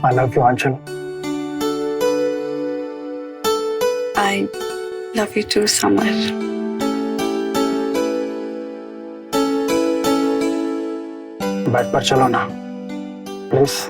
I love you Aanchal. I love you too Samar. Bed पर चलो ना प्लीज।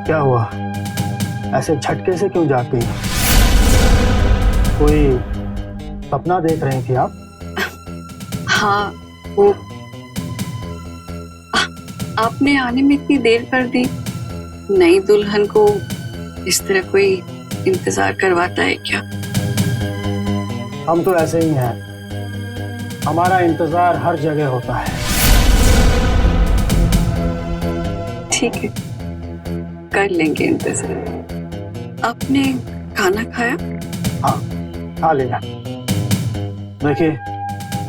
क्या हुआ? ऐसे झटके से क्यों जाग गई? कोई सपना देख रही थी आप? हाँ, वो आपने आने में इतनी देर कर दी। नई दुल्हन को इस तरह कोई इंतजार करवाता है क्या? हम तो ऐसे ही हैं, हमारा इंतजार हर जगह होता है। ठीक है, कर लेंगे इंतजार। आपने खाना खाया? हाँ, खा लिया। देखिए,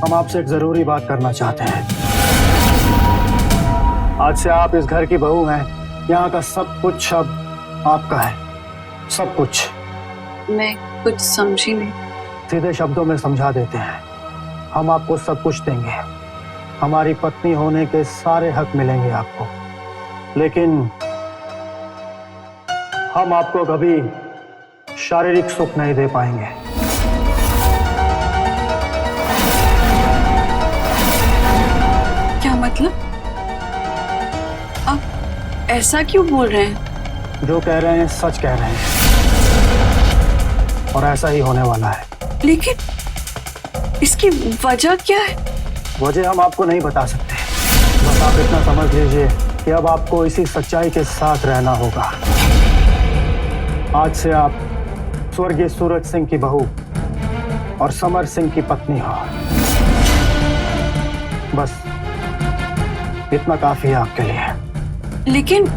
हम आपसे एक जरूरी बात करना चाहते हैं। आज से आप इस घर की बहू हैं। यहाँ का सब कुछ अब आपका है, सब कुछ। मैं कुछ समझी नहीं। सीधे शब्दों में समझा देते हैं। हम आपको सब कुछ देंगे, हमारी पत्नी होने के सारे हक मिलेंगे आपको, लेकिन हम आपको कभी शारीरिक सुख नहीं दे पाएंगे। क्या मतलब? आप ऐसा क्यों बोल रहे हैं? जो कह रहे हैं सच कह रहे हैं, और ऐसा ही होने वाला है। लेकिन इसकी वजह क्या है? वजह हम आपको नहीं बता सकते, बस आप इतना समझ लीजिए कि अब आपको इसी सच्चाई के साथ रहना होगा। आज से आप स्वर्गीय सूरज सिंह की बहू और समर सिंह की पत्नी हो। बस इतना काफी है आपके लिए। लेकिन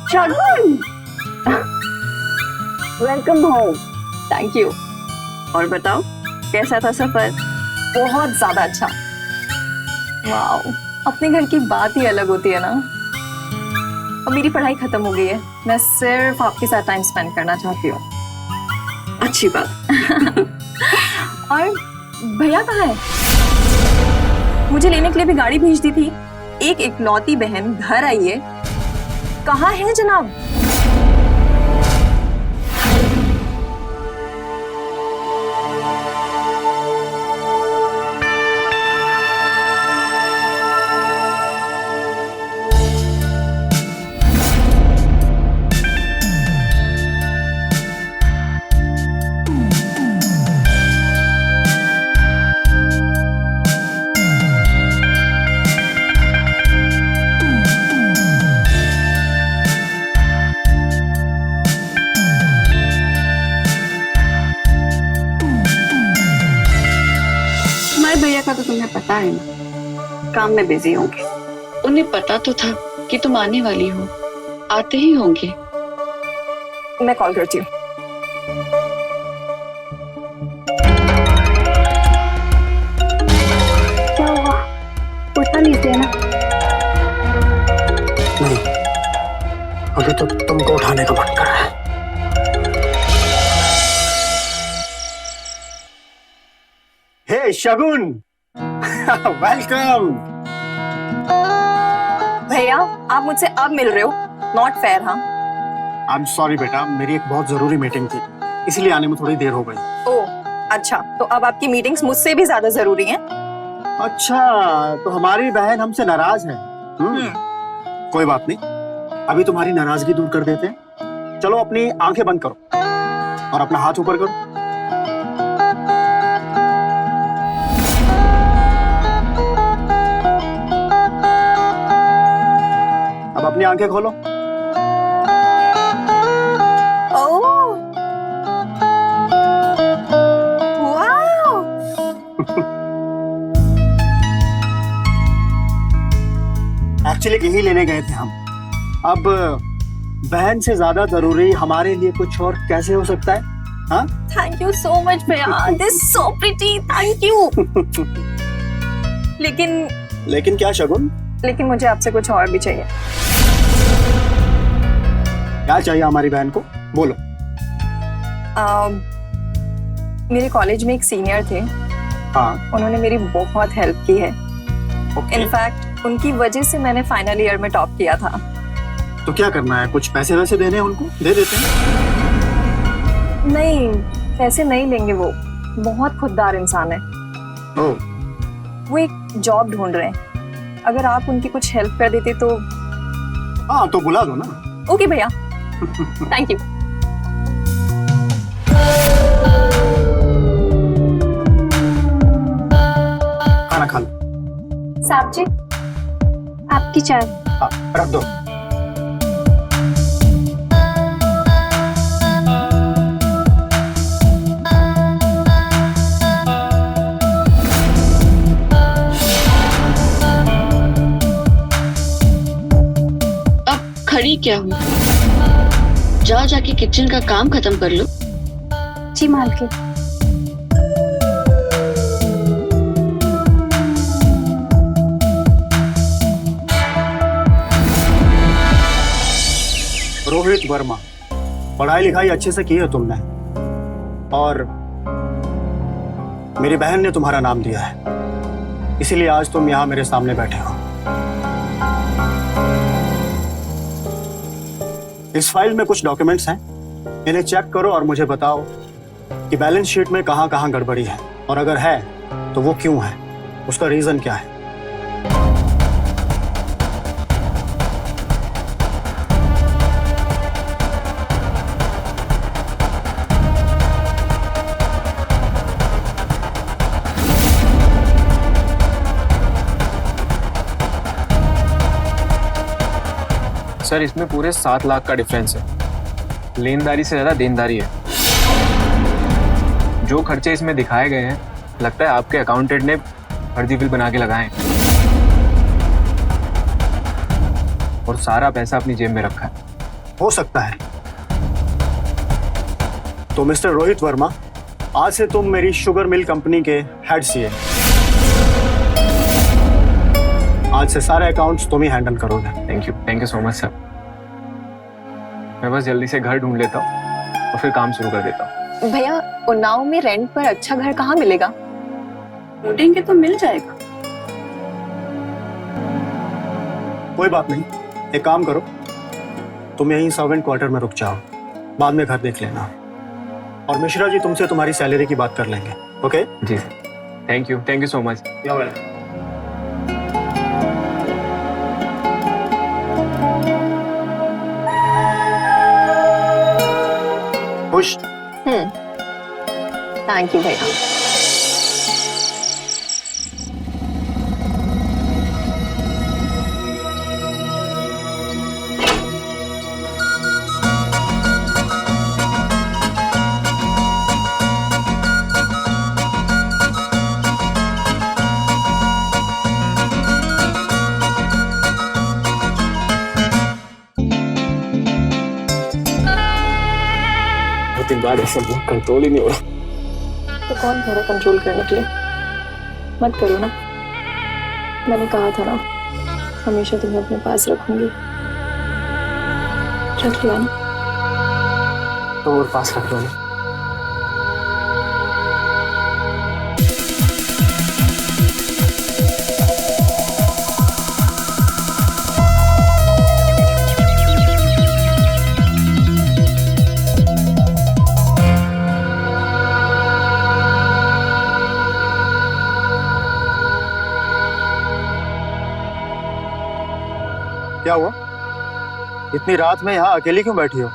शगुन, वेलकम होम। Thank you. और बताओ, कैसा था सफर? बहुत ज्यादा अच्छा। वाओ, अपने घर की बात ही अलग होती है ना। अब मेरी पढ़ाई खत्म हो गई है, मैं सिर्फ आपके साथ टाइम स्पेंड करना चाहती हूँ। अच्छी बात। और भैया कहाँ है? मुझे लेने के लिए भी गाड़ी भेज दी थी। एक इकलौती बहन घर आई है, कहाँ है जनाब? भैया का तो तुम्हें पता है ना, काम में बिजी होंगे। उन्हें पता तो था कि तुम आने वाली हो, आते ही होंगे। मैं कॉल करती हूँ। क्या हुआ, उठा लीजिए ना। नहीं, अभी तो तुमको उठाने का मन कर रहा है। हे शगुन, वेलकम। भैया आप मुझसे अब मिल रहे हो, नॉट फेयर। हाँ आई एम सॉरी बेटा, मेरी एक बहुत जरूरी मीटिंग थी, इसलिए आने में थोड़ी देर हो गई। ओह अच्छा, तो अब आपकी मीटिंग्स मुझसे भी ज्यादा जरूरी हैं। अच्छा, तो हमारी बहन हमसे नाराज है। कोई बात नहीं, अभी तुम्हारी नाराजगी दूर कर देते हैं। चलो अपनी आंखें बंद करो और अपना हाथ ऊपर करो। अब अपनी आंखें खोलो। ओह वाओ, एक्चुअली यही लेने गए थे हम। अब बहन से ज्यादा जरूरी हमारे लिए कुछ और कैसे हो सकता है? हाँ, थैंक यू सो मच भैया, this so pretty, thank you. लेकिन क्या शगुन? लेकिन मुझे आपसे कुछ और भी चाहिए। क्या चाहिए हमारी बहन को? बोलो। मेरे कॉलेज में एक सीनियर थे, हाँ, उन्होंने मेरी बहुत हेल्प की है। ओके। इनफैक्ट उनकी वजह से मैंने फाइनल ईयर में टॉप किया था। तो क्या करना है, कुछ पैसे वैसे देने हैं उनको? दे देते हैं। नहीं, पैसे नहीं लेंगे, वो बहुत खुददार इंसान है। ओह, वो एक जॉब ढूंढ रहे हैं, अगर आप उनकी कुछ हेल्प कर देते तो। हाँ तो बुला दो ना। ओके भैया, थैंक यू। खाना खा लो। साहब जी, आपकी चाय। हाँ, रख दो। खड़ी क्या हूँ, जाओ जाके किचन का काम खत्म कर लो। जी मालकिन। रोहित वर्मा, पढ़ाई लिखाई अच्छे से की है तुमने, और मेरी बहन ने तुम्हारा नाम दिया है, इसीलिए आज तुम यहाँ मेरे सामने बैठे हो। इस फाइल में कुछ डॉक्यूमेंट्स हैं, इन्हें चेक करो और मुझे बताओ कि बैलेंस शीट में कहां कहां गड़बड़ी है, और अगर है तो वो क्यों है, उसका रीजन क्या है। सर इसमें पूरे 7 लाख का डिफरेंस है। लेनदारी से ज्यादा देनदारी है। जो खर्चे इसमें दिखाए गए हैं, लगता है आपके अकाउंटेंट ने फर्जी बिल बना के लगाए हैं और सारा पैसा अपनी जेब में रखा है। हो सकता है। तो मिस्टर रोहित वर्मा, आज से तुम मेरी शुगर मिल कंपनी के हेड सीए। आज से सारे अकाउंट्स तुम ही हैंडल करोगे। Thank you so much sir. मैं बस जल्दी से घर ढूंढ लेता हूँ और फिर काम शुरू कर देता हूँ। भैया, उन्नाव में रेंट पर अच्छा घर कहाँ मिलेगा? ढूंढेंगे तो मिल जाएगा। कोई बात नहीं, एक काम करो, तुम यहीं सर्वेंट क्वार्टर में रुक जाओ, बाद में घर देख लेना, और मिश्रा जी तुमसे तुम्हारी सैलरी की बात कर लेंगे। ओके? जी sir, thank you so much. खुश? थैंक यू भैया। बाद ऐसा कंट्रोल ही नहीं हो रहा। तो कौन कह रहा कंट्रोल करने के लिए? मत करो ना, मैंने कहा था ना हमेशा तुम्हें अपने पास रखूंगी। रख लिया ना? तो और पास रख लो ना। क्या हुआ? इतनी रात में यहाँ अकेली क्यों बैठी हो?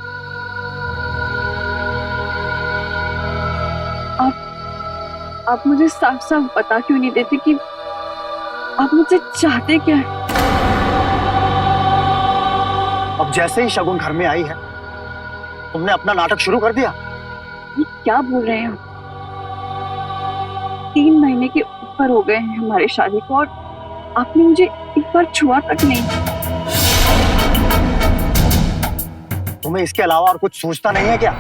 आप मुझे साफ साफ बता क्यों नहीं देते कि आप मुझसे चाहते क्या है? अब जैसे ही शगुन घर में आई है तुमने अपना नाटक शुरू कर दिया। ये क्या बोल रहे हैं आप? 3 महीने के ऊपर हो गए हैं हमारे शादी को और आपने मुझे एक बार छुआ तक नहीं। तुम्हें इसके अलावा और कुछ सोचता नहीं है क्या?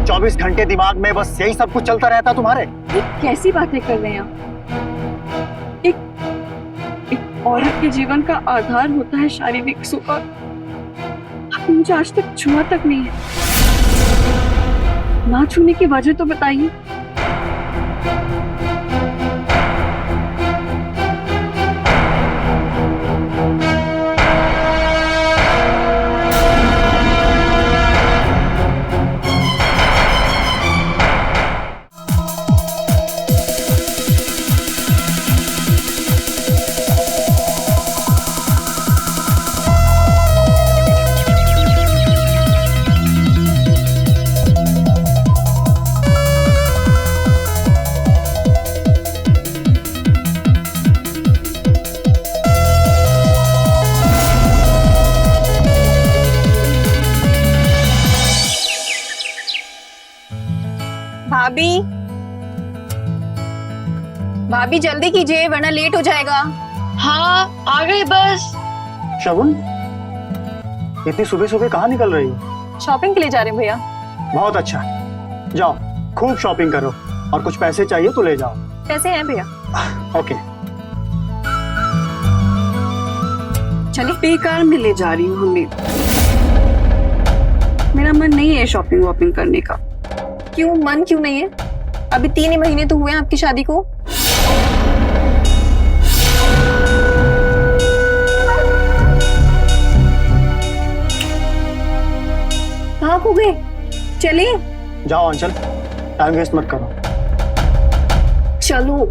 24 घंटे दिमाग में बस यही सब कुछ चलता रहता तुम्हारे। ये कैसी बातें कर रहे हैं आप? एक औरत के जीवन का आधार होता है शारीरिक सुख और आपने मुझे आज तक छुआ तक नहीं है। ना छूने की वजह तो बताइए। भाभी, भाभी जल्दी कीजिए वरना लेट हो जाएगा। हाँ आ गए बस। शगुन, इतनी सुबह सुबह कहाँ निकल रही हो? शॉपिंग के लिए जा रहे हैं भैया। बहुत अच्छा, जाओ खूब शॉपिंग करो और कुछ पैसे चाहिए तो ले जाओ। पैसे हैं भैया? ओके। चलिए बेकार में ले जा रही हूँ हमें। मेरा मन नहीं है शॉपिंग वॉपिंग करने का। क्यों मन क्यों नहीं है? अभी 3 ही महीने तो हुए हैं आपकी शादी को। कहाँ खो गए? चलिए। जाओ अंचल, टाइम वेस्ट मत करो। चलो।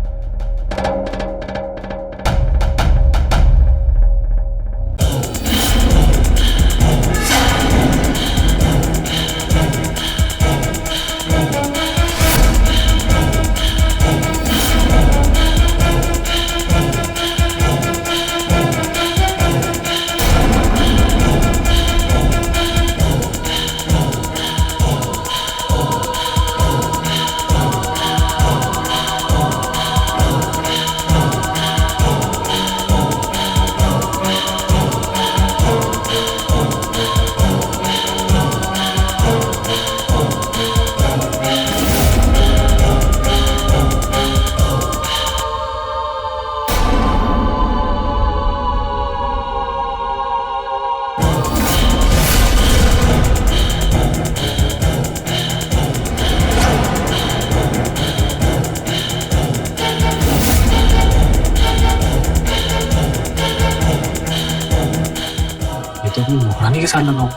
तो अपनी नौकरानी के साथ लगा हूं।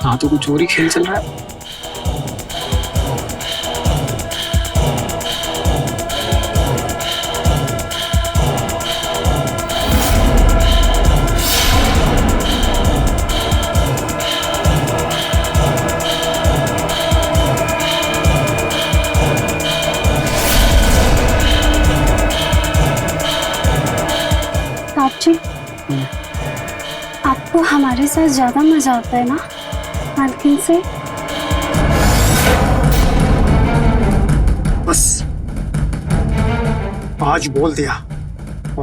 हाँ तो कुछ और ही खेल चल रहा है। साहब जी, आपको हमारे साथ ज्यादा मजा आता है ना मालकिन से? बस आज बोल दिया,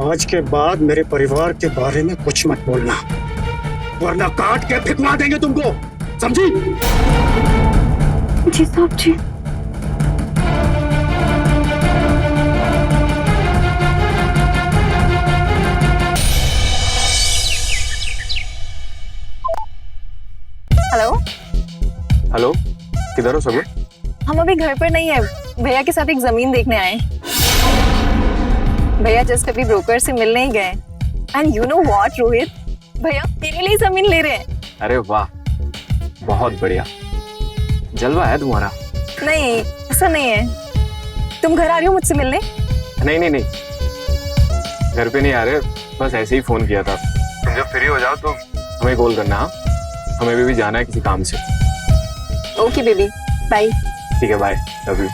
आज के बाद मेरे परिवार के बारे में कुछ मत बोलना वरना काट के फेंकवा देंगे तुमको। समझी? जी साहब जी। हेलो, हेलो, किधर हो सगुन? हम अभी घर पर नहीं है, भैया के साथ एक जमीन देखने आए। भैया जस्ट अभी ब्रोकर से मिलने ही गए। And you know what Rohit, भैया मेरे लिए जमीन ले रहे हैं। अरे वाह, बहुत बढ़िया, जलवा है तुम्हारा। नहीं ऐसा नहीं है, तुम घर आ रही हो मुझसे मिलने? नहीं नहीं नहीं, घर पे नहीं आ रहे, बस ऐसे ही फोन किया था। तुम जब फ्री हो जाओ तो हमें कॉल करना। हाँ, हमें भी जाना है किसी काम से। Okay baby, bye. ठीक है, बाय, लव यू।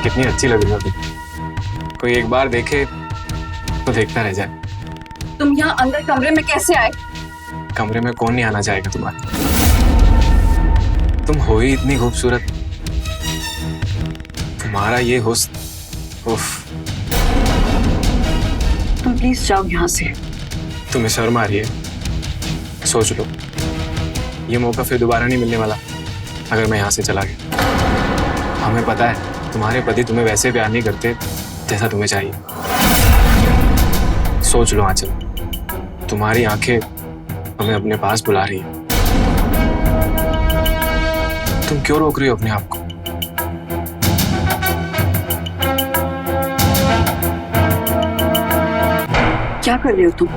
कितनी अच्छी लग रही हो तुम। कोई एक बार देखे तो देखता रह जाए। तुम यहाँ अंदर कमरे में कैसे आए? कमरे में कौन नहीं आना चाहेगा तुम्हारे? तुम हो ही इतनी खूबसूरत, तुम्हारा ये हुस्न, उफ। तुम प्लीज जाओ यहाँ से। तुम्हें शर्म आ रही है? सोच लो, ये मौका फिर दोबारा नहीं मिलने वाला अगर मैं यहाँ से चला गया। हमें पता है तुम्हारे पति तुम्हें वैसे प्यार नहीं करते जैसा तुम्हें चाहिए। सोच लो आंचल, तुम्हारी आंखें हमें अपने पास बुला रही है। तुम क्यों रोक रही हो अपने आप को? क्या कर रही हो तुम?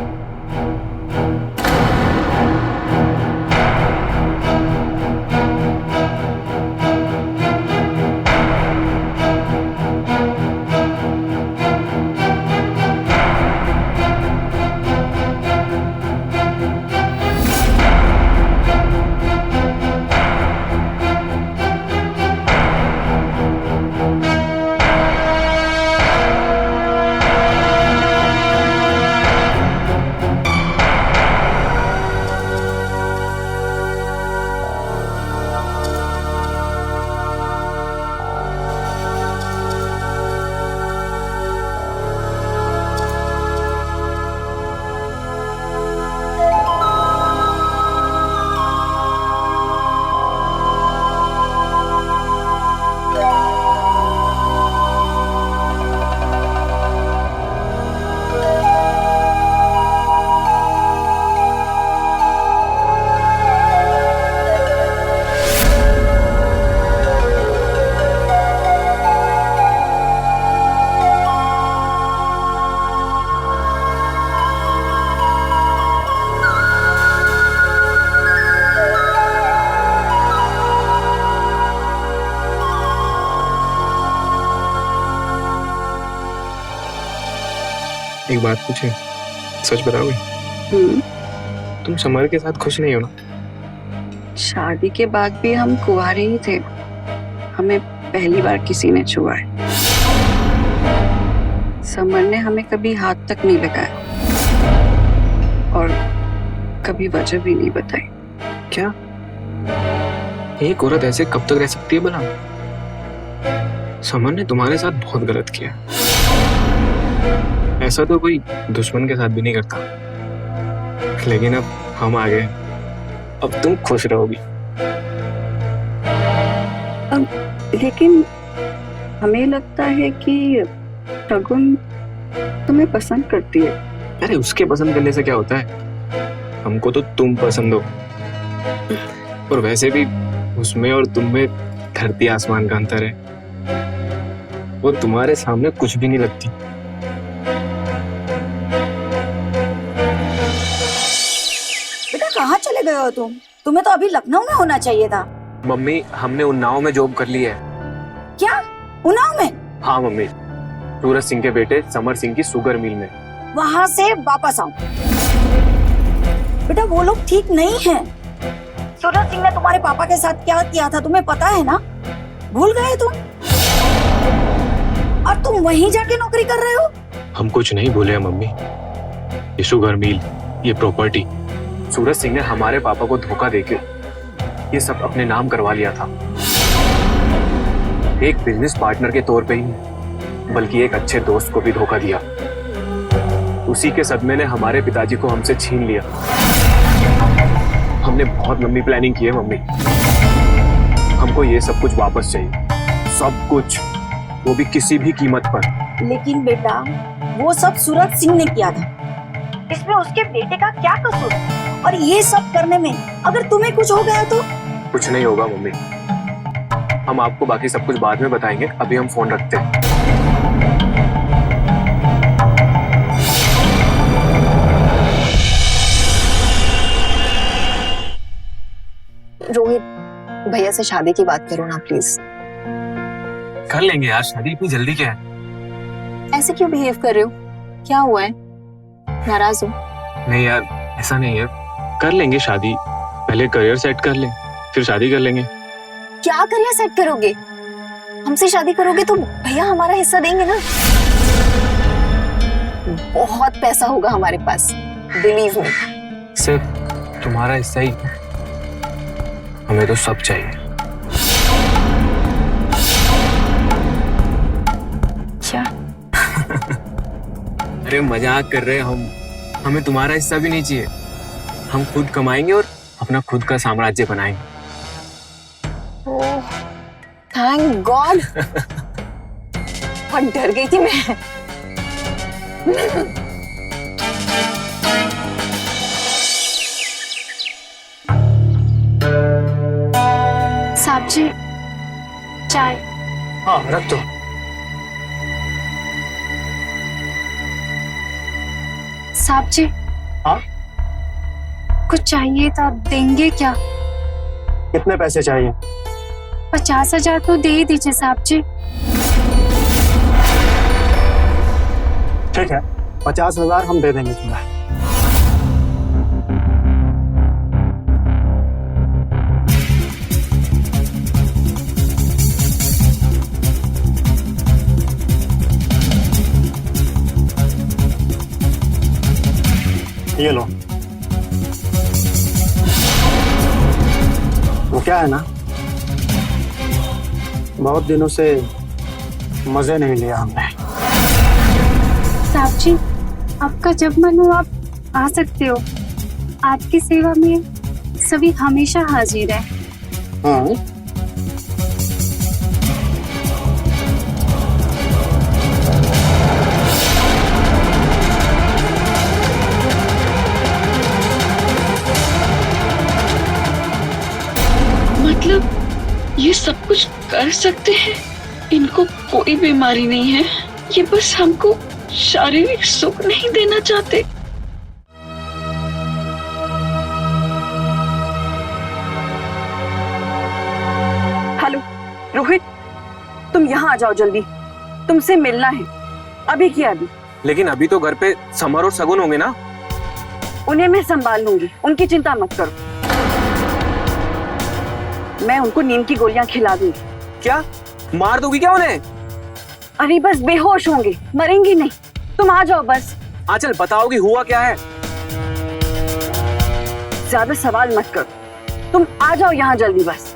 एक बात पूछे, सच बताओगे? तुम समर के साथ खुश नहीं हो ना? शादी के बाद भी हम कुंवारे ही थे। हमें पहली बार किसी ने छुआ है। समर ने हमें कभी हाथ तक नहीं लगाया और कभी वजह भी नहीं बताई। क्या एक औरत ऐसे कब तक रह सकती है भला? समर ने तुम्हारे साथ बहुत गलत किया। ऐसा तो कोई दुश्मन के साथ भी नहीं करता। लेकिन अब हम आ गए, अब तुम खुश रहोगी। लेकिन हमें लगता है कि शगुन तुम्हें पसंद करती है। अरे उसके पसंद करने से क्या होता है? हमको तो तुम पसंद हो। और वैसे भी उसमें और तुम में धरती आसमान का अंतर है। वो तुम्हारे सामने कुछ भी नहीं लगती। बेटा कहाँ चले गए हो तुम? तुम्हें तो अभी लखनऊ में होना चाहिए था। मम्मी हमने उन्नाव में जॉब कर ली है। क्या? उन्नाव में? हाँ मम्मी, सूरज सिंह के बेटे समर सिंह की शुगर मिल में। वहां से वापस आओ बेटा, वो लोग ठीक नहीं है। सूरज सिंह ने तुम्हारे पापा के साथ क्या किया था तुम्हें पता है ना? भूल गए तुम? और तुम वहीं जाके नौकरी कर रहे हो? हम कुछ नहीं भूले हैं मम्मी। ये शुगर मिल, ये प्रॉपर्टी, सूरज सिंह ने हमारे पापा को धोखा देके ये सब अपने नाम करवा लिया था। एक बिजनेस पार्टनर के तौर पे ही नहीं, बल्कि एक अच्छे दोस्त को भी धोखा दिया। उसी के सदमे ने हमारे पिताजी को हमसे छीन लिया। हमने बहुत लंबी प्लानिंग की है मम्मी। हमको ये सब कुछ वापस चाहिए, सब कुछ, वो भी किसी भी कीमत पर। लेकिन बेटा, वो सब सूरज सिंह ने किया था, इसमें उसके बेटे का क्या कसूर? और ये सब करने में अगर तुम्हें कुछ हो गया तो? कुछ नहीं होगा मम्मी, हम आपको बाकी सब कुछ बाद में बताएंगे। अभी हम फोन रखते हैं। रोहित, भैया से शादी की बात करो ना प्लीज। कर लेंगे यार शादी, इतनी जल्दी क्या है? ऐसे क्यों बिहेव कर रहे हो? क्या हुआ है? नाराज हो? नहीं यार, ऐसा नहीं है, कर लेंगे शादी। पहले करियर सेट कर ले, फिर शादी कर लेंगे। क्या करियर सेट करोगे? हमसे शादी करोगे तो भैया हमारा हिस्सा देंगे ना। बहुत पैसा होगा हमारे पास, बिलीव मी। सिर्फ तुम्हारा हिस्सा ही, हमें तो सब चाहिए। क्या? अरे मजाक कर रहे हैं हम, हमें तुम्हारा हिस्सा भी नहीं चाहिए। हम खुद कमाएंगे और अपना खुद का साम्राज्य बनाएंगे। ओह, थैंक गॉड। बहुत डर गई थी मैं। साहब जी, चाय। हाँ रख दो। साहब जी। हाँ? कुछ चाहिए था, देंगे क्या? कितने पैसे चाहिए? 50,000 तो दे ही दीजिए साहब जी। ठीक है, 50,000 हम दे देंगे तुम्हें। ये लो। वो क्या है ना, बहुत दिनों से मजे नहीं लिया हमने। साहब जी, आपका जब मन हो आप आ सकते हो। आपकी सेवा में सभी हमेशा हाजिर है। हाँ, मतलब ये सब कुछ कर सकते हैं? इनको कोई बीमारी नहीं है, ये बस हमको शारीरिक सुख नहीं देना चाहते। हेलो रोहित, तुम यहाँ आ जाओ जल्दी, तुमसे मिलना है अभी की अभी। लेकिन अभी तो घर पे समर और सगुन होंगे ना। उन्हें मैं संभाल लूंगी, उनकी चिंता मत करो। मैं उनको नींद की गोलियां खिला दूंगी। क्या मार दोगी क्या उन्हें? अरे बस बेहोश होंगे, मरेंगे नहीं। तुम आ जाओ बस। आंचल बताओगी हुआ क्या है? ज्यादा सवाल मत करो, तुम आ जाओ यहाँ जल्दी बस।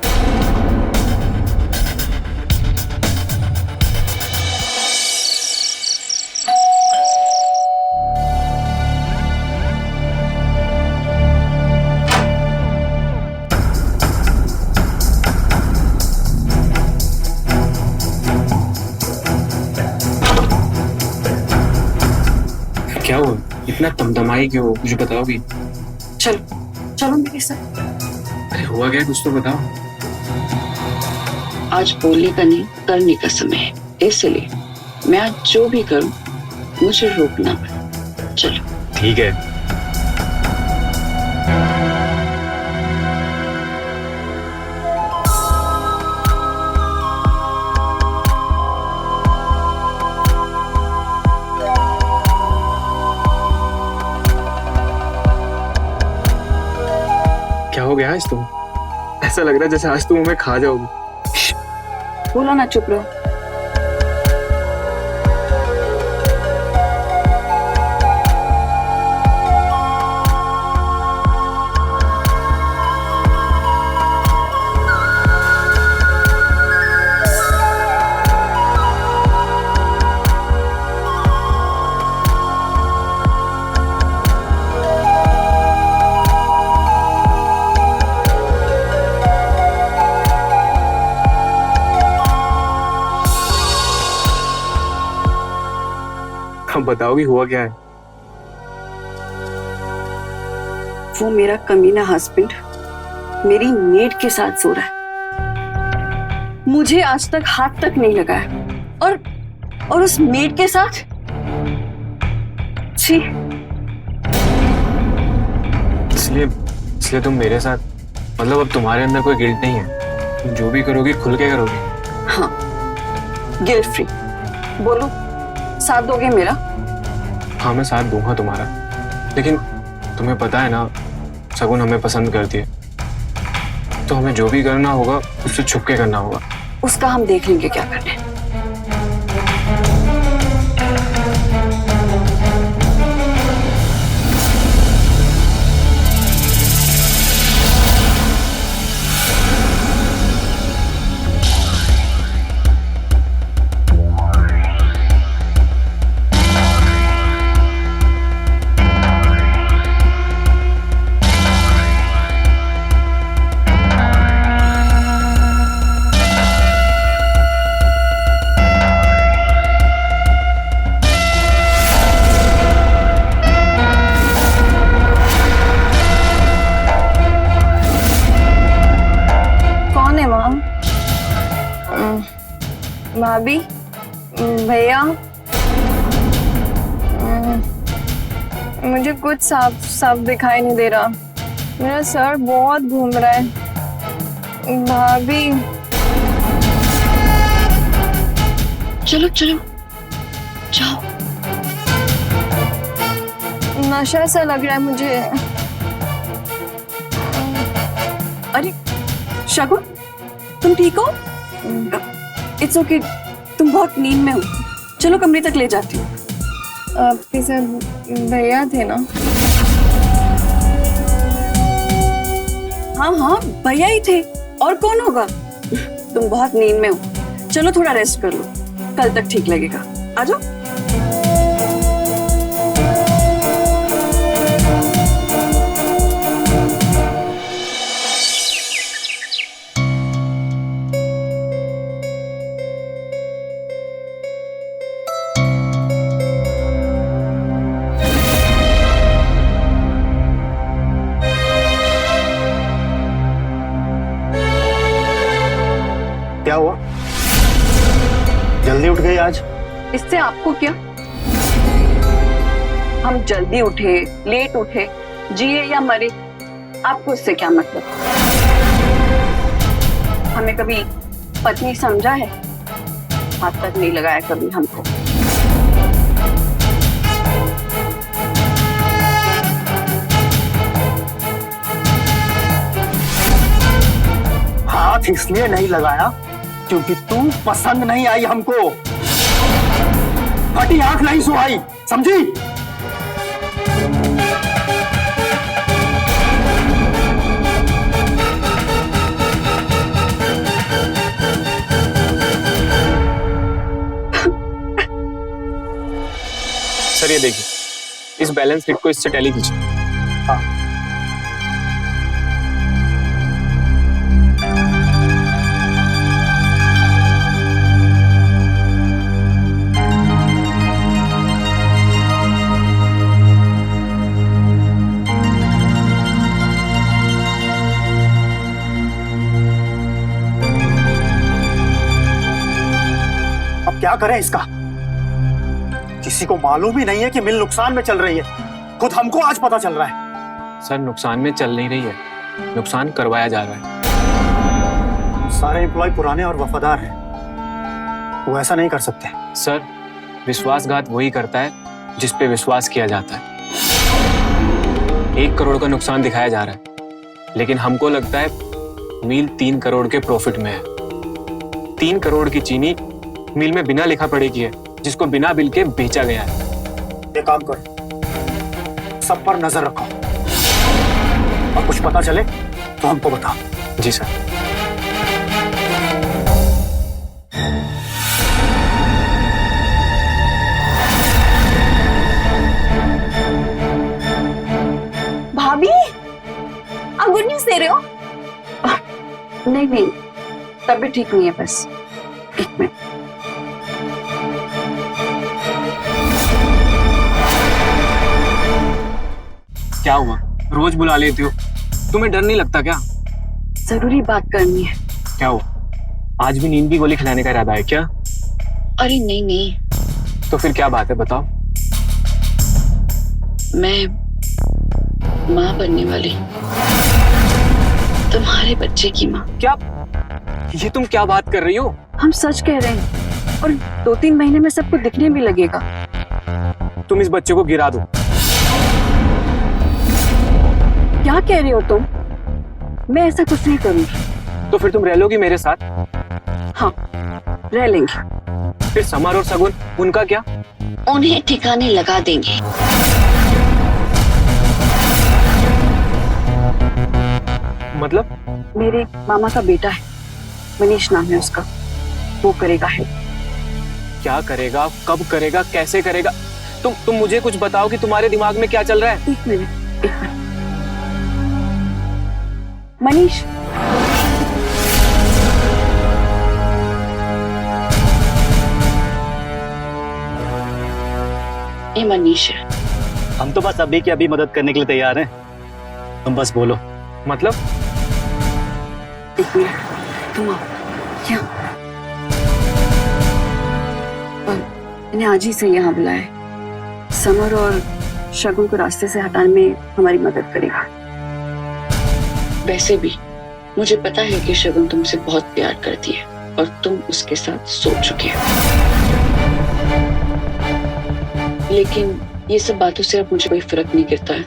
क्या हुआ? इतना तमतमाई क्यों? कुछ बताओगी? चलो चलो मेरे साथ। अरे हुआ क्या, कुछ तो बताओ। आज बोलने का नहीं, करने का समय है, इसलिए मैं आज जो भी करूं मुझे रोकना मत। चलो। ठीक है। बताओगे आज तुम? ऐसा लग रहा है जैसे आज तुम हमें खा जाओगी। बोला ना, चुप रहो। अब बताओगी हुआ क्या है? वो मेरा कमीना हस्बैंड मेरी मेड के साथ सो रहा है। मुझे आज तक हाथ तक नहीं लगाया और उस मेड के साथ। छी। इसलिए तुम मेरे साथ, मतलब अब तुम्हारे अंदर कोई गिल्ट नहीं है? तुम जो भी करोगी खुल के करोगी? हाँ, गिल्ट फ्री। बोलो, साथ दोगे मेरा? हाँ, मैं साथ दूंगा तुम्हारा, लेकिन तुम्हें पता है ना शगुन हमें पसंद करती है, तो हमें जो भी करना होगा उससे छुप के करना होगा। उसका हम देख लेंगे क्या करना है। भाभी, भैया, मुझे कुछ साफ साफ दिखाई नहीं दे रहा। मेरा सर बहुत घूम रहा है। भाभी, चलो चलो जाओ। नशा सा लग रहा है मुझे। अरे शगुन, तुम ठीक हो? इट्स ओके, तुम बहुत नींद में हो। चलो कमरे तक ले जाती हूँ। आपके साथ भैया थे ना? हाँ हाँ, भैया ही थे, और कौन होगा? तुम बहुत नींद में हो। चलो थोड़ा रेस्ट कर लो, कल तक ठीक लगेगा। आ जाओ। क्या हुआ? जल्दी उठ गई आज? इससे आपको क्या? हम जल्दी उठे, लेट उठे, जिए या मरे, आपको इससे क्या मतलब? हमें कभी पत्नी समझा है? हाथ तक नहीं लगाया कभी हमको। हाथ इसलिए नहीं लगाया क्योंकि तू पसंद नहीं आई हमको। फटी आंख नहीं सुहाई, समझी? सर ये देखिए, इस बैलेंस शीट को इससे टैली कीजिए। हाँ। अब क्या करें इसका? किसी को मालूम ही नहीं है कि मिल नुकसान में चल रही है। खुद हमको आज पता चल रहा है। सर नुकसान में चल नहीं रही है, नुकसान करवाया जा रहा है। सारे एम्प्लॉय पुराने और वफादार हैं, वो ऐसा नहीं कर सकते। सर विश्वासघात वही करता है जिस पे विश्वास किया जाता है। 1 करोड़ का नुकसान दिखाया जा रहा है, लेकिन हमको लगता है मिल 3 करोड़ के प्रॉफिट में है। 3 करोड़ की चीनी मिल में बिना लिखा पढ़े की है, जिसको बिना बिल के बेचा गया है। ये काम करो, सब पर नजर रखो और कुछ पता चले तो हमको बताओ। जी सर। भाभी, आप गुड न्यूज दे रहे हो? नहीं नहीं, तबीयत ठीक नहीं है, बस 1 मिनट। क्या हुआ? रोज बुला लेती हो, तुम्हें डर नहीं लगता क्या? जरूरी बात करनी है। क्या हुआ? आज भी नींद की गोली खिलाने का इरादा है क्या? अरे नहीं नहीं, तो फिर क्या बात है, बताओ। मैं माँ बनने वाली, तुम्हारे बच्चे की माँ। क्या? ये तुम क्या बात कर रही हो? हम सच कह रहे हैं, और 2-3 महीने में सबको दिखने भी लगेगा। तुम इस बच्चे को गिरा दो। क्या कह रहे हो तुम? मैं ऐसा कुछ नहीं करूंगी। तो फिर तुम रह लोगी मेरे साथ? हाँ, रह लेंगे। फिर समर और सगुन, उनका क्या? उन्हें ठिकाने लगा देंगे। मतलब? मेरे मामा का बेटा है, मनीष नाम है उसका, वो करेगा हेल्प। क्या करेगा, कब करेगा, कैसे करेगा? तुम मुझे कुछ बताओ कि तुम्हारे दिमाग में क्या चल रहा है। 1 मिनट, 1 मिनट। मनीष, ये मनीष है। हम तो बस अभी की अभी मदद करने के लिए तैयार हैं, तुम बस बोलो। मतलब? 1 मिनट, तुम आओ। क्या? मैंने आज ही से यहाँ बुलाया है। समर और शगुन को रास्ते से हटाने में हमारी मदद करेगा। वैसे भी मुझे पता है कि शगुन तुमसे बहुत प्यार करती है और तुम उसके साथ सो चुके हो, लेकिन ये सब बातों से अब मुझे कोई फर्क नहीं गिरता है।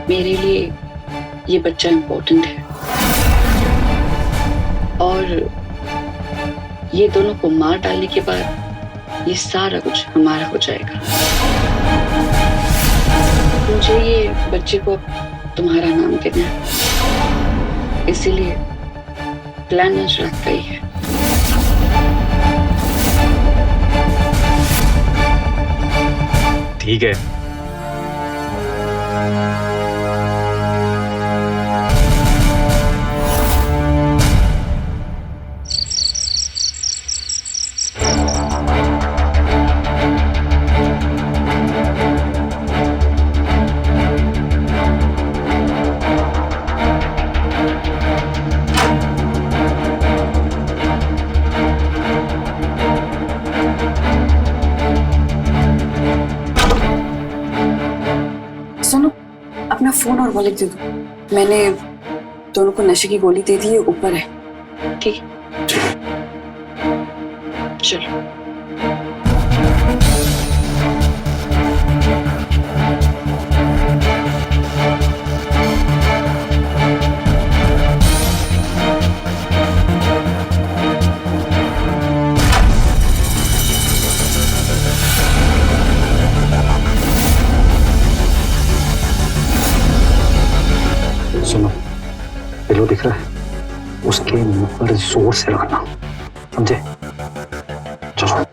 मेरे लिए ये बच्चा इम्पोर्टेंट है, और ये दोनों को मार डालने के बाद ये सारा कुछ हमारा हो जाएगा। मुझे ये बच्चे को तुम्हारा नाम देना है, इसीलिए प्लान आज रात का ही है। ठीक है। सुनो, अपना फोन और वॉलेट दे दो। मैंने दोनों को नशे की गोली दे दी है, ऊपर है। ठीक है, चलो। सुनो, पिलो दिख रहा है, उसके मुंह पर जोर से रखना, समझे? चलो।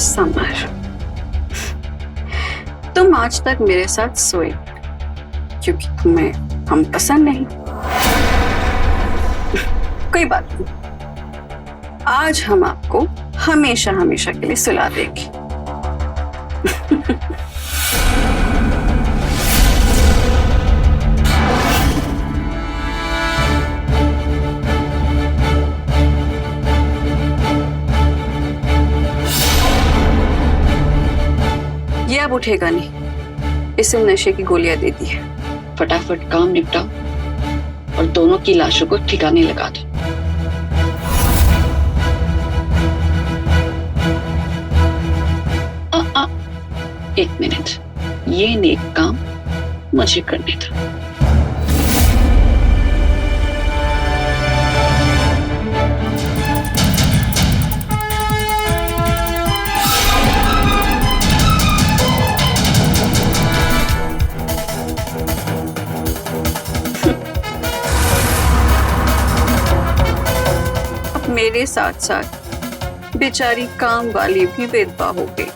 समर, तुम आज तक मेरे साथ सोए क्योंकि तुम्हें हम पसंद नहीं। कोई बात नहीं, आज हम आपको हमेशा हमेशा के लिए सुला देंगे। ये अब उठेगा नहीं, इसे नशे की गोलियां दे दी है। फटाफट काम निपटाओ और दोनों की लाशों को ठिकाने लगा दो। एक मिनट, ये नेक काम मुझे करने दो। अब मेरे साथ साथ बेचारी काम वाली भी विधवा हो गई।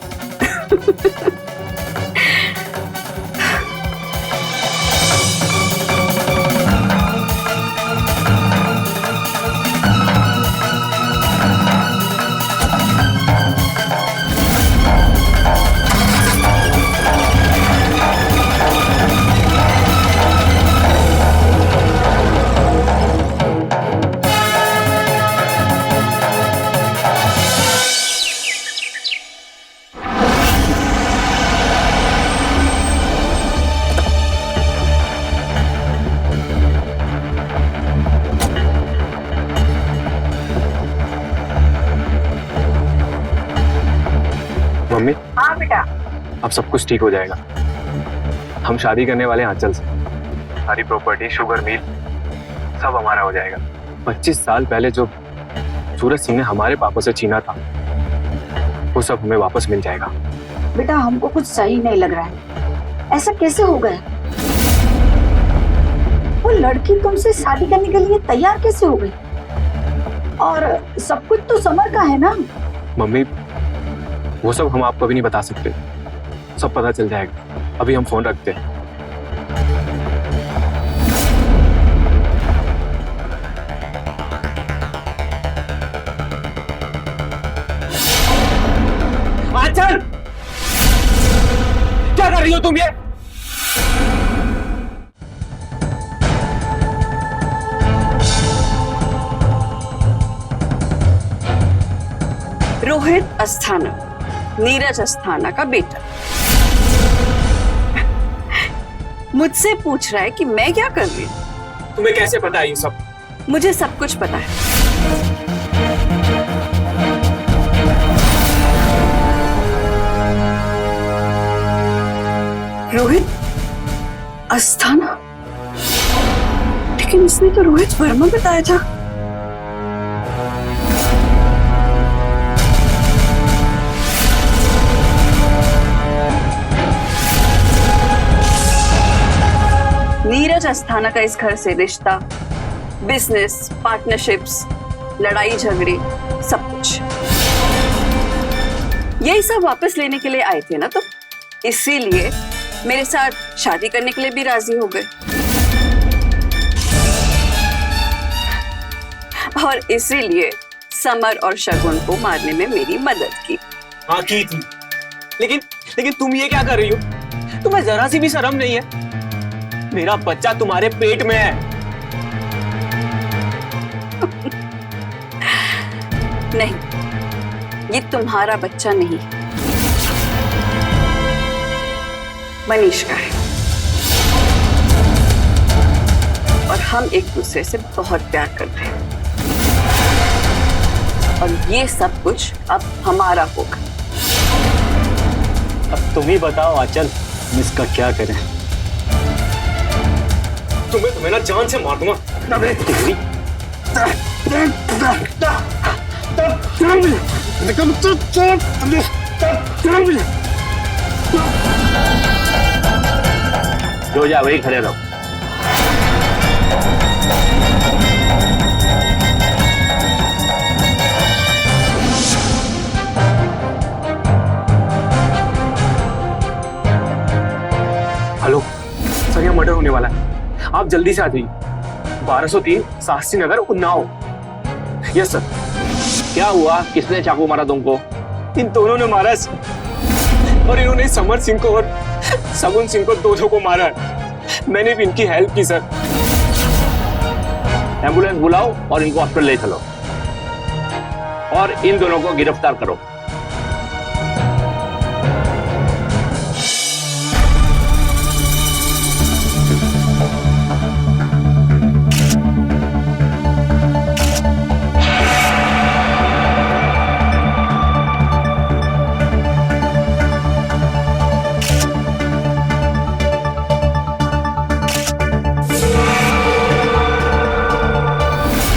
मम्मी, हाँ बेटा। अब सब कुछ ठीक हो जाएगा। हम शादी करने वाले हैं आंचल से। सारी प्रॉपर्टी, शुगर मिल सब हमारा हो जाएगा। 25 साल पहले जो सूरज सिंह ने हमारे पापा से छीना था वो सब हमें वापस मिल जाएगा। बेटा हमको कुछ सही नहीं लग रहा है, ऐसा कैसे हो गया? वो लड़की तुमसे शादी करने के लिए तैयार कैसे हो गई? और सब कुछ तो समर का है ना? मम्मी, वो सब हम आपको अभी नहीं बता सकते, सब पता चल जाएगा। अभी हम फोन रखते हैं। आंचल, क्या कर रही हो तुम ये? रोहित अस्थाना, नीरज अस्थाना का बेटा, मुझसे पूछ रहा है कि मैं क्या कर रही हूँ। तुम्हें कैसे पता है ये सब? मुझे सब कुछ पता है। रोहित अस्थाना, लेकिन इसने तो रोहित वर्मा बताया था। नीरज अस्थाना का इस घर से रिश्ता, बिजनेस, पार्टनरशिप्स, लड़ाई झगड़े, सब कुछ यही सब वापस लेने के लिए आए थे ना तुम, इसीलिए मेरे साथ शादी करने के लिए भी राजी हो गए और इसीलिए समर और शगुन को मारने में मेरी मदद की। हाँ की थी, लेकिन तुम ये क्या कर रही हो? तुम्हें जरा सी भी शर्म नहीं है? मेरा बच्चा तुम्हारे पेट में है। नहीं, ये तुम्हारा बच्चा नहीं, मनीष का है और हम एक दूसरे से बहुत प्यार करते हैं और ये सब कुछ अब हमारा होगा। अब तुम ही बताओ आंचल, हम इसका क्या करें? तुम्हें ना जान से मार दूंगा। जो जा वही खड़े रहो। आप जल्दी से आ जाइए। 1203 शास्त्री नगर, उन्नाव। Yes sir. क्या हुआ? किसने चाकू मारा तुमको? इन दोनों ने मारा है और इन्होंने समर सिंह को और सगुन सिंह को दोनों को मारा है। मैंने भी इनकी हेल्प की सर। एम्बुलेंस बुलाओ और इनको हॉस्पिटल ले चलो और इन दोनों को गिरफ्तार करो।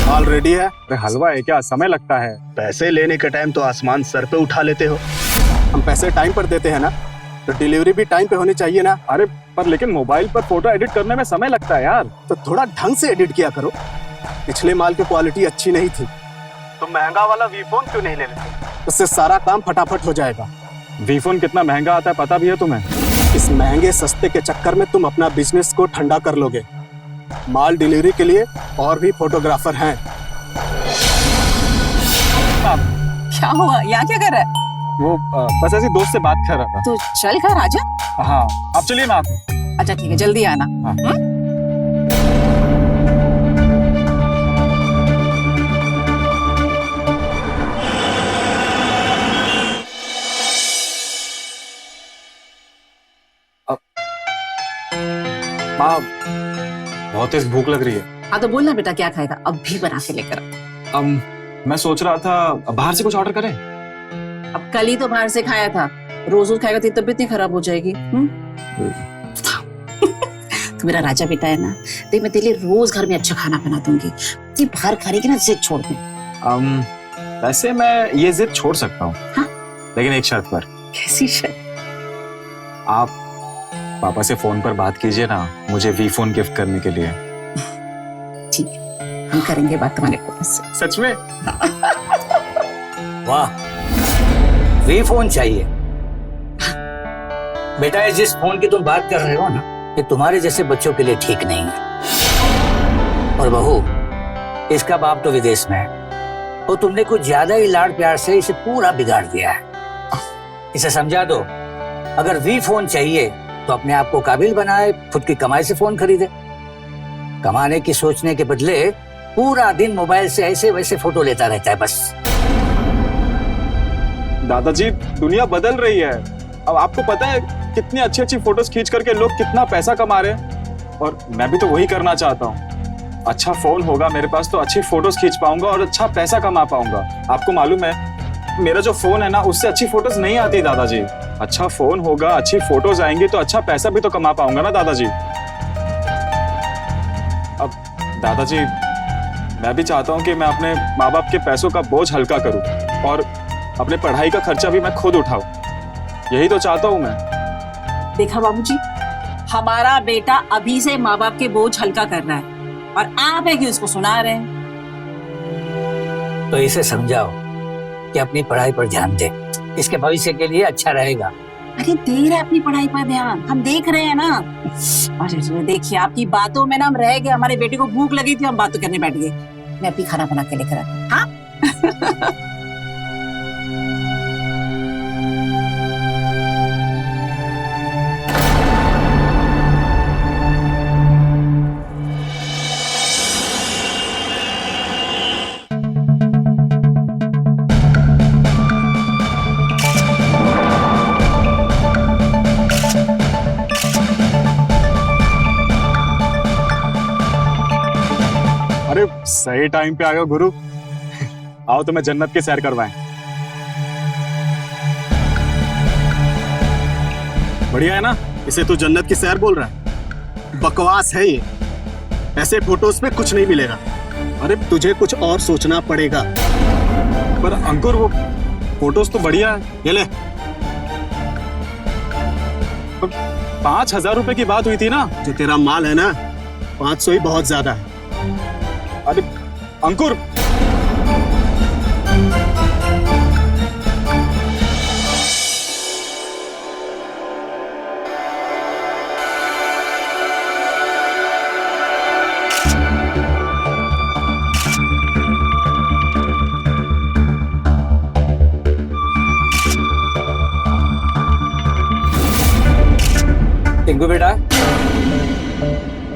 माल रेडी है? अरे हलवा है क्या, समय लगता है? पैसे लेने के टाइम तो आसमान सर पे उठा लेते हो। हम पैसे टाइम पर देते हैं ना, तो डिलीवरी भी टाइम पे होनी चाहिए ना। अरे पर लेकिन मोबाइल पर फोटो एडिट करने में समय लगता है यार। तो थोड़ा ढंग से एडिट किया करो। पिछले माल की क्वालिटी अच्छी नहीं थी, तो महंगा वाला वी फोन क्यों नहीं ले लेते? उससे सारा काम फटाफट हो जाएगा। वी फोन कितना महंगा आता है पता भी है तुम्हें? इस महंगे सस्ते के चक्कर में तुम अपना बिजनेस को ठंडा कर लोगे। माल डिलीवरी के लिए और भी फोटोग्राफर हैं। क्या हुआ? यहाँ क्या कर रहा है? वो बस ऐसी दोस्त से बात कर रहा था। तो चल कर आजा। हाँ आप चलिए, मैं आता हूँ। अच्छा ठीक है, जल्दी आना। हाँ। माँ बहुत तेज भूख लग रही है। हाँ तो बोलना बेटा, क्या खाएगा? अब भी बना के लेकर आ। मैं सोच रहा था बाहर से कुछ ऑर्डर करें। अब कल ही तो बाहर से खाया था, रोज रोज खाएगा तो तबीयत नहीं खराब हो जाएगी। तू मेरा राजा बेटा है ना, देख मैं तेरे लिए रोज घर में अच्छा खाना बना दूंगी। तू बाहर खाएगी ना, जिद छोड़ दे। वैसे मैं ये जिद छोड़ सकता हूँ। हाँ? लेकिन एक शर्त पर। कैसी शर्त? आप पापा से फोन पर बात कीजिए ना, मुझे वी फोन गिफ्ट करने के लिए। ठीक है, हम करेंगे बात तुम्हारे पापा से। सच में? वाह, वी फोन चाहिए? बेटा ये जिस फोन की तुम बात कर रहे हो ना, ये तुम्हारे जैसे बच्चों के लिए ठीक नहीं है। और बहू, इसका बाप तो विदेश में है, और तुमने कुछ ज्यादा ही लाड़ प्यार से इसे पूरा बिगाड़ दिया है। इसे समझा दो, अगर वी फोन चाहिए तो अपने आप को काबिल बनाए, खुद की कमाई से फोन खरीदे। कमाने की सोचने के बदले पूरा दिन मोबाइल से ऐसे वैसे फोटो लेता रहता है बस। दादाजी दुनिया बदल रही है। अब आपको पता है कितनी अच्छी अच्छी फोटोज खींच करके लोग कितना पैसा कमा रहे हैं, और मैं भी तो वही करना चाहता हूँ। अच्छा फोन होगा मेरे पास तो अच्छी फोटोज खींच पाऊंगा और अच्छा पैसा कमा पाऊंगा। आपको मालूम है मेरा जो फोन है ना, उससे अच्छी फोटोज नहीं आती दादाजी। अच्छा फोन होगा, अच्छी फोटोज आएंगी तो अच्छा पैसा भी तो कमा पाऊंगा ना दादाजी। अब दादाजी मैं भी चाहता हूँ कि मैं अपने माँ बाप के पैसों का बोझ हल्का करूँ और अपने पढ़ाई का खर्चा भी मैं खुद उठाऊं। यही तो चाहता हूँ मैं। देखा बाबूजी, हमारा बेटा अभी से माँ बाप के बोझ हल्का कर रहा है और आप है कि उसको सुना रहे हैं। तो इसे समझाओ कि अपनी पढ़ाई पर ध्यान दे, इसके भविष्य के लिए अच्छा रहेगा। अरे दे रहे अपनी पढ़ाई पर ध्यान, हम देख रहे हैं ना। अरे देखिए आपकी बातों में ना हम रह गए, हमारे बेटे को भूख लगी थी, हम बातें करने बैठ गए। मैं अभी खाना बना के लेकर आती हूँ। हाँ? अरे सही टाइम पे आ गए गुरु। आओ तुम्हें जन्नत की सैर करवाएं। बढ़िया है ना? इसे तो जन्नत की सैर बोल रहा है? बकवास है ये। ऐसे फोटोज में कुछ नहीं मिलेगा। अरे तुझे कुछ और सोचना पड़ेगा। पर अंकुर वो फोटोज तो बढ़िया है। ये ले। 5,000 रुपए की बात हुई थी ना। जो तेरा माल है ना, 500 ही बहुत ज्यादा है। अरे अंकुर, टिंकू बेटा,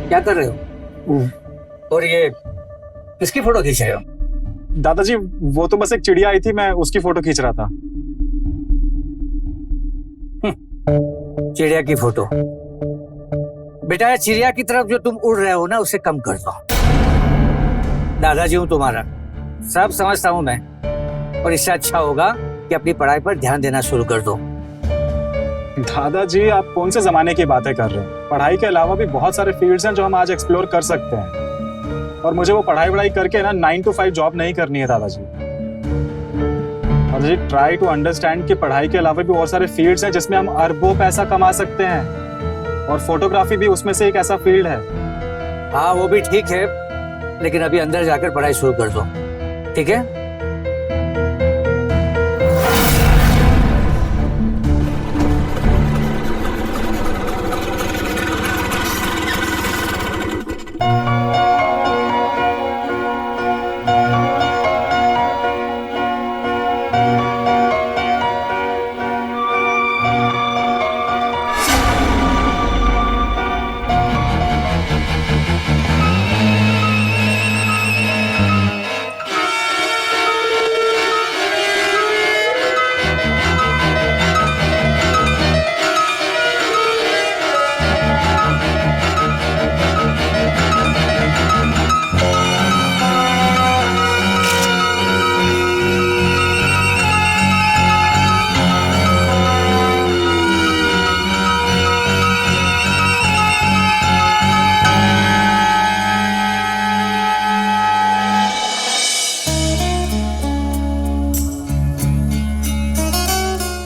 क्या कर रहे हो? और ये किसकी फोटो खींच रहे हो? दादाजी वो तो बस एक चिड़िया आई थी, मैं उसकी फोटो खींच रहा था। चिड़िया की फोटो? बेटा ये चिड़िया की तरफ जो तुम उड़ रहे हो ना, उसे कम कर दो। दादाजी हूं तुम्हारा, सब समझता हूं मैं, और इससे अच्छा होगा कि अपनी पढ़ाई पर ध्यान देना शुरू कर दो। दादाजी आप कौन से जमाने की बातें कर रहे हैं? पढ़ाई के अलावा भी बहुत सारे फील्ड्स हैं जो हम आज एक्सप्लोर कर सकते हैं, और मुझे वो पढ़ाई करके ना 9 to 5 जॉब नहीं करनी है दादाजी। दादाजी ट्राई टू अंडरस्टैंड कि पढ़ाई के अलावा भी और सारे फील्ड्स हैं जिसमें हम अरबों पैसा कमा सकते हैं, और फोटोग्राफी भी उसमें से एक ऐसा फील्ड है। हाँ वो भी ठीक है, लेकिन अभी अंदर जाकर पढ़ाई शुरू कर दो, ठीक है?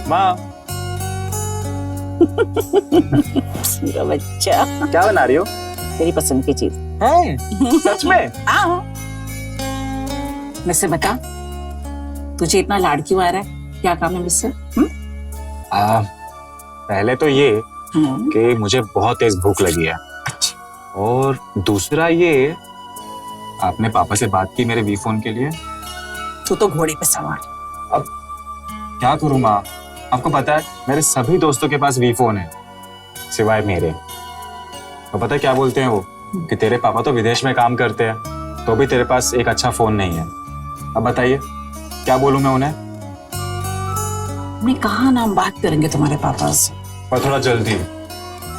माँ मेरा बच्चा, क्या बना रही हो? तेरी पसंद की चीज है सच में? हाँ। वैसे बता, तुझे इतना लाड क्यों आ रहा है? क्या काम है मुझसे? पहले तो ये कि मुझे बहुत तेज भूख लगी है, और दूसरा ये आपने पापा से बात की मेरे वी फोन के लिए। तू तो घोड़े पे सवार। अब क्या करूं माँ, आपको पता है मेरे सभी दोस्तों के पास वी फोन है सिवाय मेरे। तो पता है क्या बोलते हैं वो, कि तेरे पापा तो विदेश में काम करते हैं, तो भी तेरे पास एक अच्छा फोन नहीं है। अब बताइए क्या बोलूं मैं उन्हें? मैं कहाँ नाम बात करेंगे तुम्हारे पापा से? पर थोड़ा जल्दी।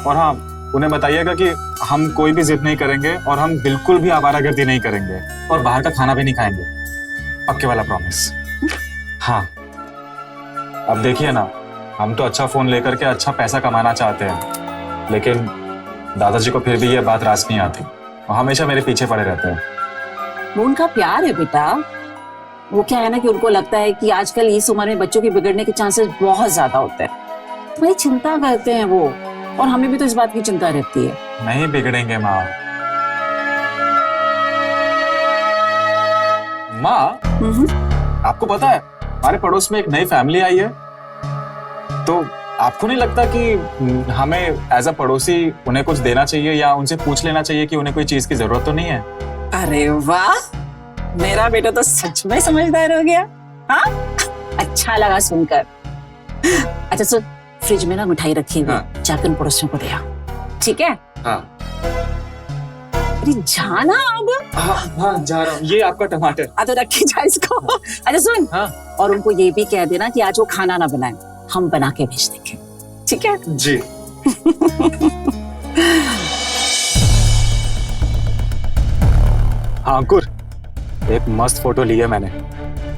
और हाँ, उन्हें बताइएगा कि हम कोई भी जिद नहीं करेंगे, और हम बिल्कुल भी आवारागर्दी नहीं करेंगे, और बाहर का खाना भी नहीं खाएंगे, पक्के वाला प्रॉमिस। हाँ अब देखिए ना, हम तो अच्छा फोन लेकर के अच्छा पैसा कमाना चाहते हैं, लेकिन दादाजी को फिर भी ये बात रास नहीं आती, वो हमेशा मेरे पीछे पड़े रहते हैं। वो उनका प्यार है बेटा। वो क्या है ना कि उनको लगता है कि आजकल इस उम्र में बच्चों के बिगड़ने के चांसेस बहुत ज्यादा होते हैं, वही चिंता करते हैं वो, और हमें भी तो इस बात की चिंता रहती है। नहीं बिगड़ेंगे माँ। माँ आपको पता है हमारे पड़ोस में एक नई फैमिली आई है, तो आपको नहीं लगता कि हमें एज अ पड़ोसी उन्हें कुछ देना चाहिए, या उनसे पूछ लेना चाहिए कि उन्हें कोई चीज की जरूरत तो नहीं है? अरे वाह, मेरा बेटा तो सच में समझदार हो गया। हाँ अच्छा लगा सुनकर। अच्छा सुन, फ्रिज में ना मिठाई रखी हुई, जाकर पड़ोसियों को दे आओ, ठीक है? हाँ। अरे जाना अब। हाँ जा रहा हूँ। ये आपका टमाटर। तो रखी जाए इसको। अच्छा सुन, और उनको ये भी कह देना कि आज वो खाना ना बनाए, हम बना के भेज देंगे, ठीक है? जी। हाँ अंकुर, एक मस्त फोटो ली है मैंने,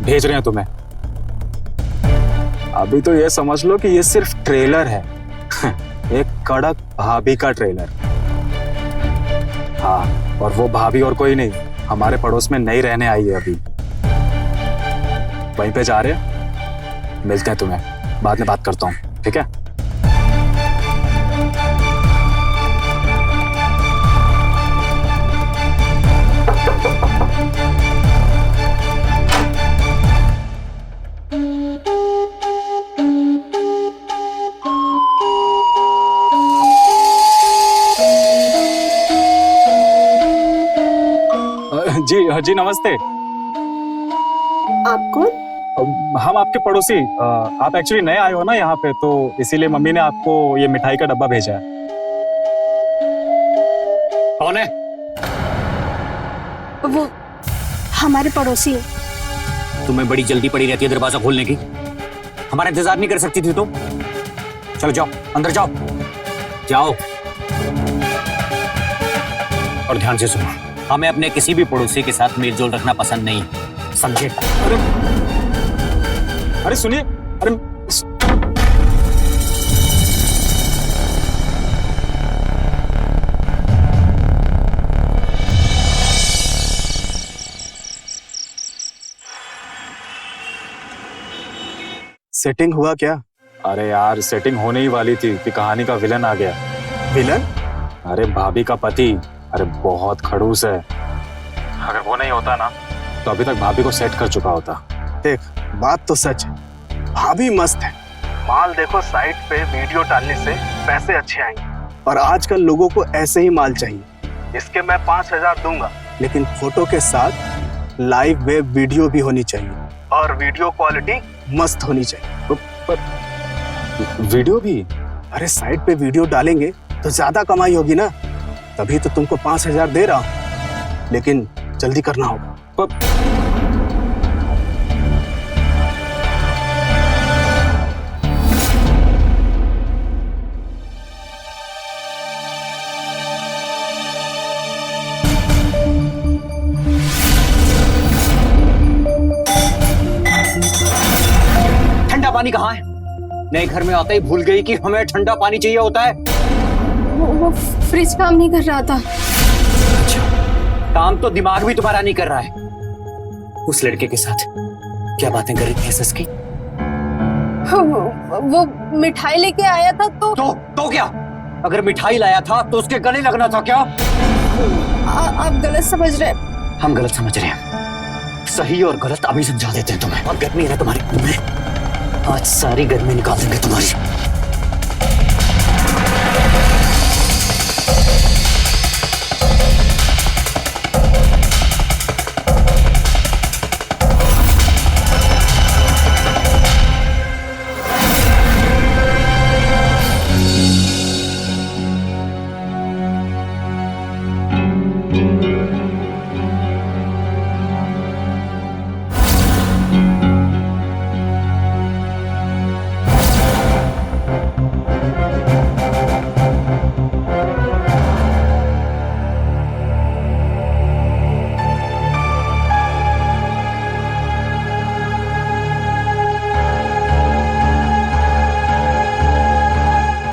भेज रहे हैं तुम्हें। अभी तो ये समझ लो कि ये सिर्फ ट्रेलर है। एक कड़क भाभी का ट्रेलर। हाँ, और वो भाभी और कोई नहीं, हमारे पड़ोस में नई रहने आई है अभी। वहीं पे जा रहे हैं, मिलते हैं तुम्हें, बाद में बात करता हूँ, ठीक है? जी नमस्ते। आप कौन? हम आपके पड़ोसी। आप एक्चुअली नए आए हो ना यहाँ पे, तो इसीलिए मम्मी ने आपको ये मिठाई का डब्बा भेजा है। कौन है? वो हमारे पड़ोसी है। तुम्हें बड़ी जल्दी पड़ी रहती है दरवाजा खोलने की। हमारा इंतजार नहीं कर सकती थी तुम? चलो जाओ, अंदर जाओ, जाओ। और ध्यान से सुनो, हमें अपने किसी भी पड़ोसी के साथ मेलजोल रखना पसंद नहीं है, समझे? अरे सुनिए, अरे सेटिंग हुआ क्या? अरे यार, सेटिंग होने ही वाली थी कि कहानी का विलन आ गया। विलन? अरे भाभी का पति, अरे बहुत खड़ूस है। अगर वो नहीं होता ना तो अभी तक भाभी को सेट कर चुका होता। देख, बात तो सच है, भाभी मस्त है। माल देखो, साइट पे वीडियो डालने से पैसे अच्छे आएंगे और आजकल लोगों को ऐसे ही माल चाहिए। इसके मैं 5,000 दूंगा, लेकिन फोटो के साथ लाइव वेब वीडियो भी होनी चाहिए और वीडियो क्वालिटी मस्त होनी चाहिए। पर वीडियो भी? अरे साइट पे वीडियो डालेंगे तो ज्यादा कमाई होगी ना, तभी तो तुमको 5,000 दे रहा हूं, लेकिन जल्दी करना होगा। ठंडा पानी कहाँ है? नए घर में आते ही भूल गई कि हमें ठंडा पानी चाहिए होता है। वो फ्रिज काम नहीं कर रहा था। अच्छा, काम तो दिमाग भी तुम्हारा नहीं कर रहा है। उस लड़के के साथ क्या बातें कर रही थी सस्की? वो मिठाई लेके आया था तो क्या? अगर मिठाई लाया था तो उसके गले लगना था क्या? आप गलत समझ रहे हैं। हम गलत समझ रहे हैं। सही और गलत अभी समझा देते हैं तुम्हें। और गर्मी है ना तुम्हारी मुंह में, आज सारी गर्मी निकाल देंगे तुम्हारी।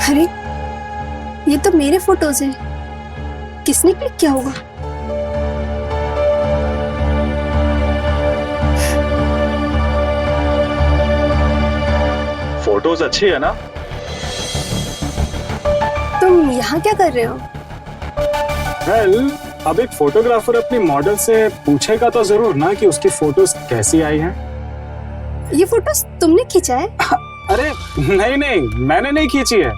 अरे ये तो मेरे फोटोज हैं। किसने क्लिक किया होगा? फोटोज अच्छी है ना? तुम यहाँ क्या कर रहे हो? वेल, अब एक फोटोग्राफर अपनी मॉडल से पूछेगा तो जरूर ना कि उसकी फोटोज कैसी आई हैं। ये फोटोज तुमने खींचा है? अरे नहीं, मैंने नहीं खींची है।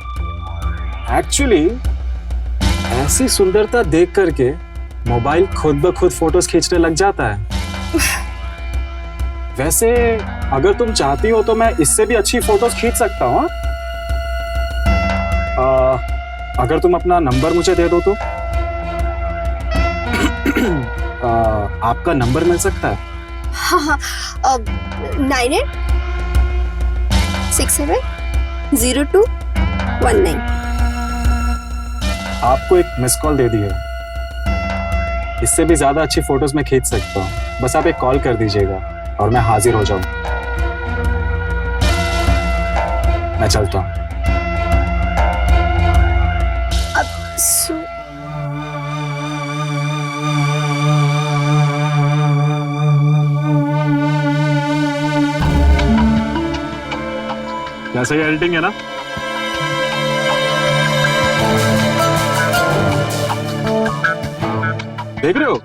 एक्चुअली ऐसी सुंदरता देख करके मोबाइल खुद ब खुद फोटोज खींचने लग जाता है। वैसे अगर तुम चाहती हो तो मैं इससे भी अच्छी फोटोज खींच सकता हूँ। अगर तुम अपना नंबर मुझे दे दो तो आपका नंबर मिल सकता है? हाँ, 98670219। आपको एक मिस कॉल दे दी है। इससे भी ज्यादा अच्छी फोटोज मैं खींच सकता हूँ, बस आप एक कॉल कर दीजिएगा और मैं हाजिर हो जाऊं। मैं चलता हूँ। क्या सही एडिटिंग है ना? देख रहे हो?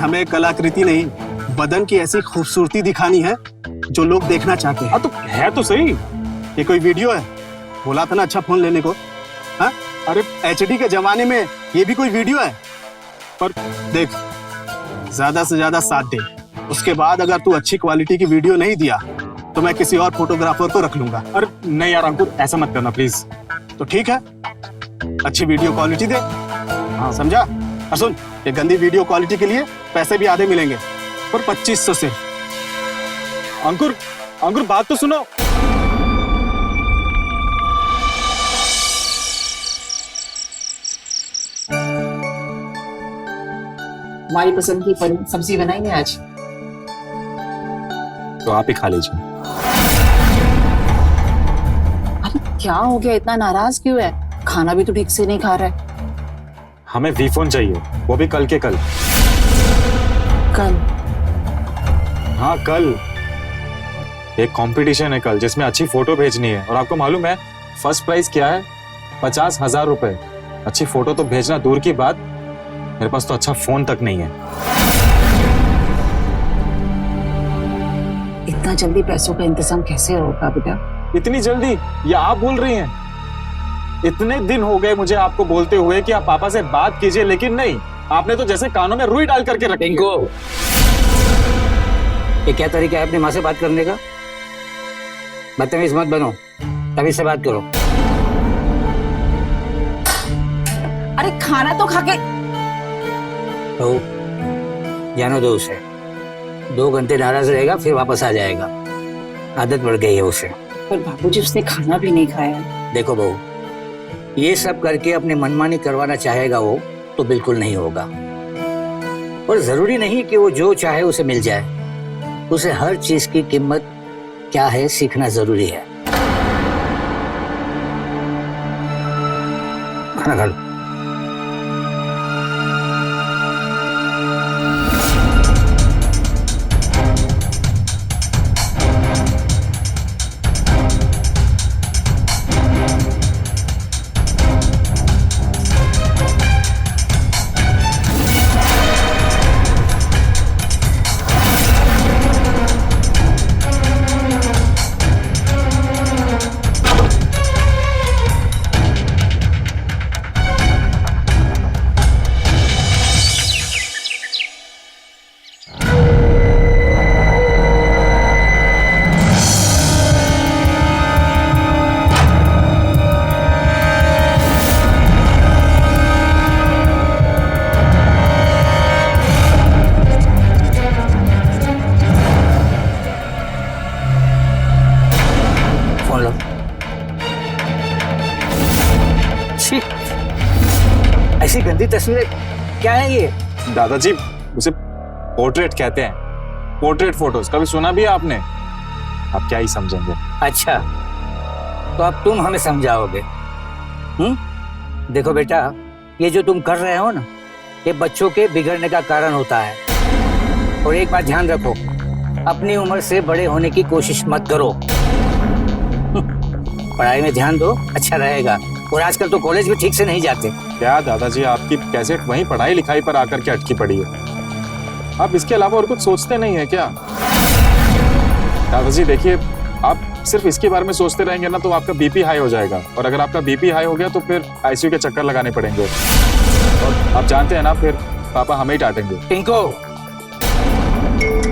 हमें कलाकृति नहीं, बदन की ऐसी खूबसूरती दिखानी है जो लोग देखना चाहते हैं। तो है तो सही। ये कोई वीडियो है? बोला था ना अच्छा फोन लेने को। हाँ? अरे HD के जमाने में ये भी कोई वीडियो है? पर देख, ज्यादा से ज्यादा 7 दे। उसके बाद अगर तू अच्छी क्वालिटी की वीडियो नहीं दिया तो मैं किसी और फोटोग्राफर को रख लूंगा। अरे नहीं यार अंकुर, ऐसा मत करना प्लीज। तो ठीक है, अच्छी वीडियो क्वालिटी दे। हाँ समझा? और सुन, ये गंदी वीडियो क्वालिटी के लिए पैसे भी आधे मिलेंगे, पर 2500 से। अंकुर, अंकुर बात तो सुनो। हमारी पसंद की सब्जी बनाएंगे आज। तो आप ही खा लीजिए। अरे क्या हो गया, इतना नाराज क्यों है? खाना भी तो ठीक से नहीं खा रहा है। हमें वी फोन चाहिए, वो भी कल के कल। कल? हाँ कल एक कंपटीशन है कल, जिसमें अच्छी फोटो भेजनी है। और आपको मालूम है फर्स्ट प्राइज क्या है? 50,000 रुपए। अच्छी फोटो तो भेजना दूर की बात, मेरे पास तो अच्छा फोन तक नहीं है। इतना जल्दी पैसों का इंतजाम कैसे होगा बेटा? इतनी जल्दी? ये आप बोल रही हैं? इतने दिन हो गए मुझे आपको बोलते हुए कि आप पापा से बात कीजिए, लेकिन नहीं, आपने तो जैसे कानों में रुई डाल करके रखी। टिंकू, ये क्या तरीका है अपनी माँ से बात करने का? बदतमीज मत बनो, तभी से बात करो। अरे खाना तो खा के। तो जानो दो उसे, 2 घंटे नाराज रहेगा फिर वापस आ जाएगा। आदत बढ़ गई है उसे। पर बाबूजी उसने खाना भी नहीं खाया। देखो बहू, ये सब करके अपनी मनमानी करवाना चाहेगा वो तो बिल्कुल नहीं होगा। और जरूरी नहीं कि वो जो चाहे उसे मिल जाए। उसे हर चीज की कीमत क्या है सीखना जरूरी है। खाना खा लो। फोन लो। छी, ऐसी गंदी तस्वीरें क्या है ये? दादाजी उसे पोर्ट्रेट कहते हैं, पोर्ट्रेट फोटोज। कभी सुना भी है आपने? आप क्या ही समझेंगे। अच्छा, तो अब तुम हमें समझाओगे? देखो बेटा, ये जो तुम कर रहे हो ना, ये बच्चों के बिगड़ने का कारण होता है। और एक बात ध्यान रखो, अपनी उम्र से बड़े होने की कोशिश मत करो। पढ़ाई में ध्यान दो, अच्छा रहेगा। और आजकल तो कॉलेज भी ठीक से नहीं जाते। क्या दादाजी, आपकी कैसेट वहीं पढ़ाई लिखाई पर आकर के अटकी पड़ी है। आप इसके अलावा और कुछ सोचते नहीं है क्या? दादाजी देखिए, आप सिर्फ इसके बारे में सोचते रहेंगे ना तो आपका बीपी हाई हो जाएगा। और अगर आपका बीपी हाई हो गया तो फिर आईसीयू के चक्कर लगाने पड़ेंगे। और आप जानते हैं ना, फिर पापा हमें ही डांटेंगे। टिंको,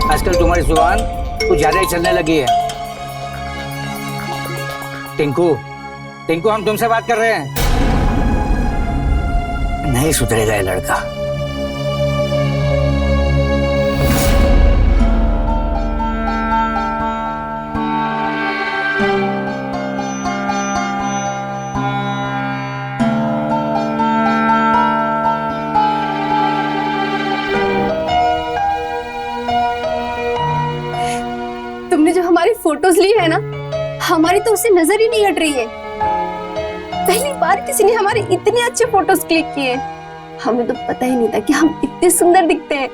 आजकल तुम्हारी जुबान कुछ ज्यादा ही चलने लगी है। टिंकू, टिंकू, हम तुमसे बात कर रहे हैं। नहीं सुधरेगा ये लड़का। तुमने जो हमारी फोटोज ली है ना, हमारी तो उसे नजर ही नहीं हट रही है। पहली बार किसी ने हमारे इतने अच्छे फोटोज क्लिक किए। हमें तो पता ही नहीं था कि हम इतने सुंदर दिखते हैं।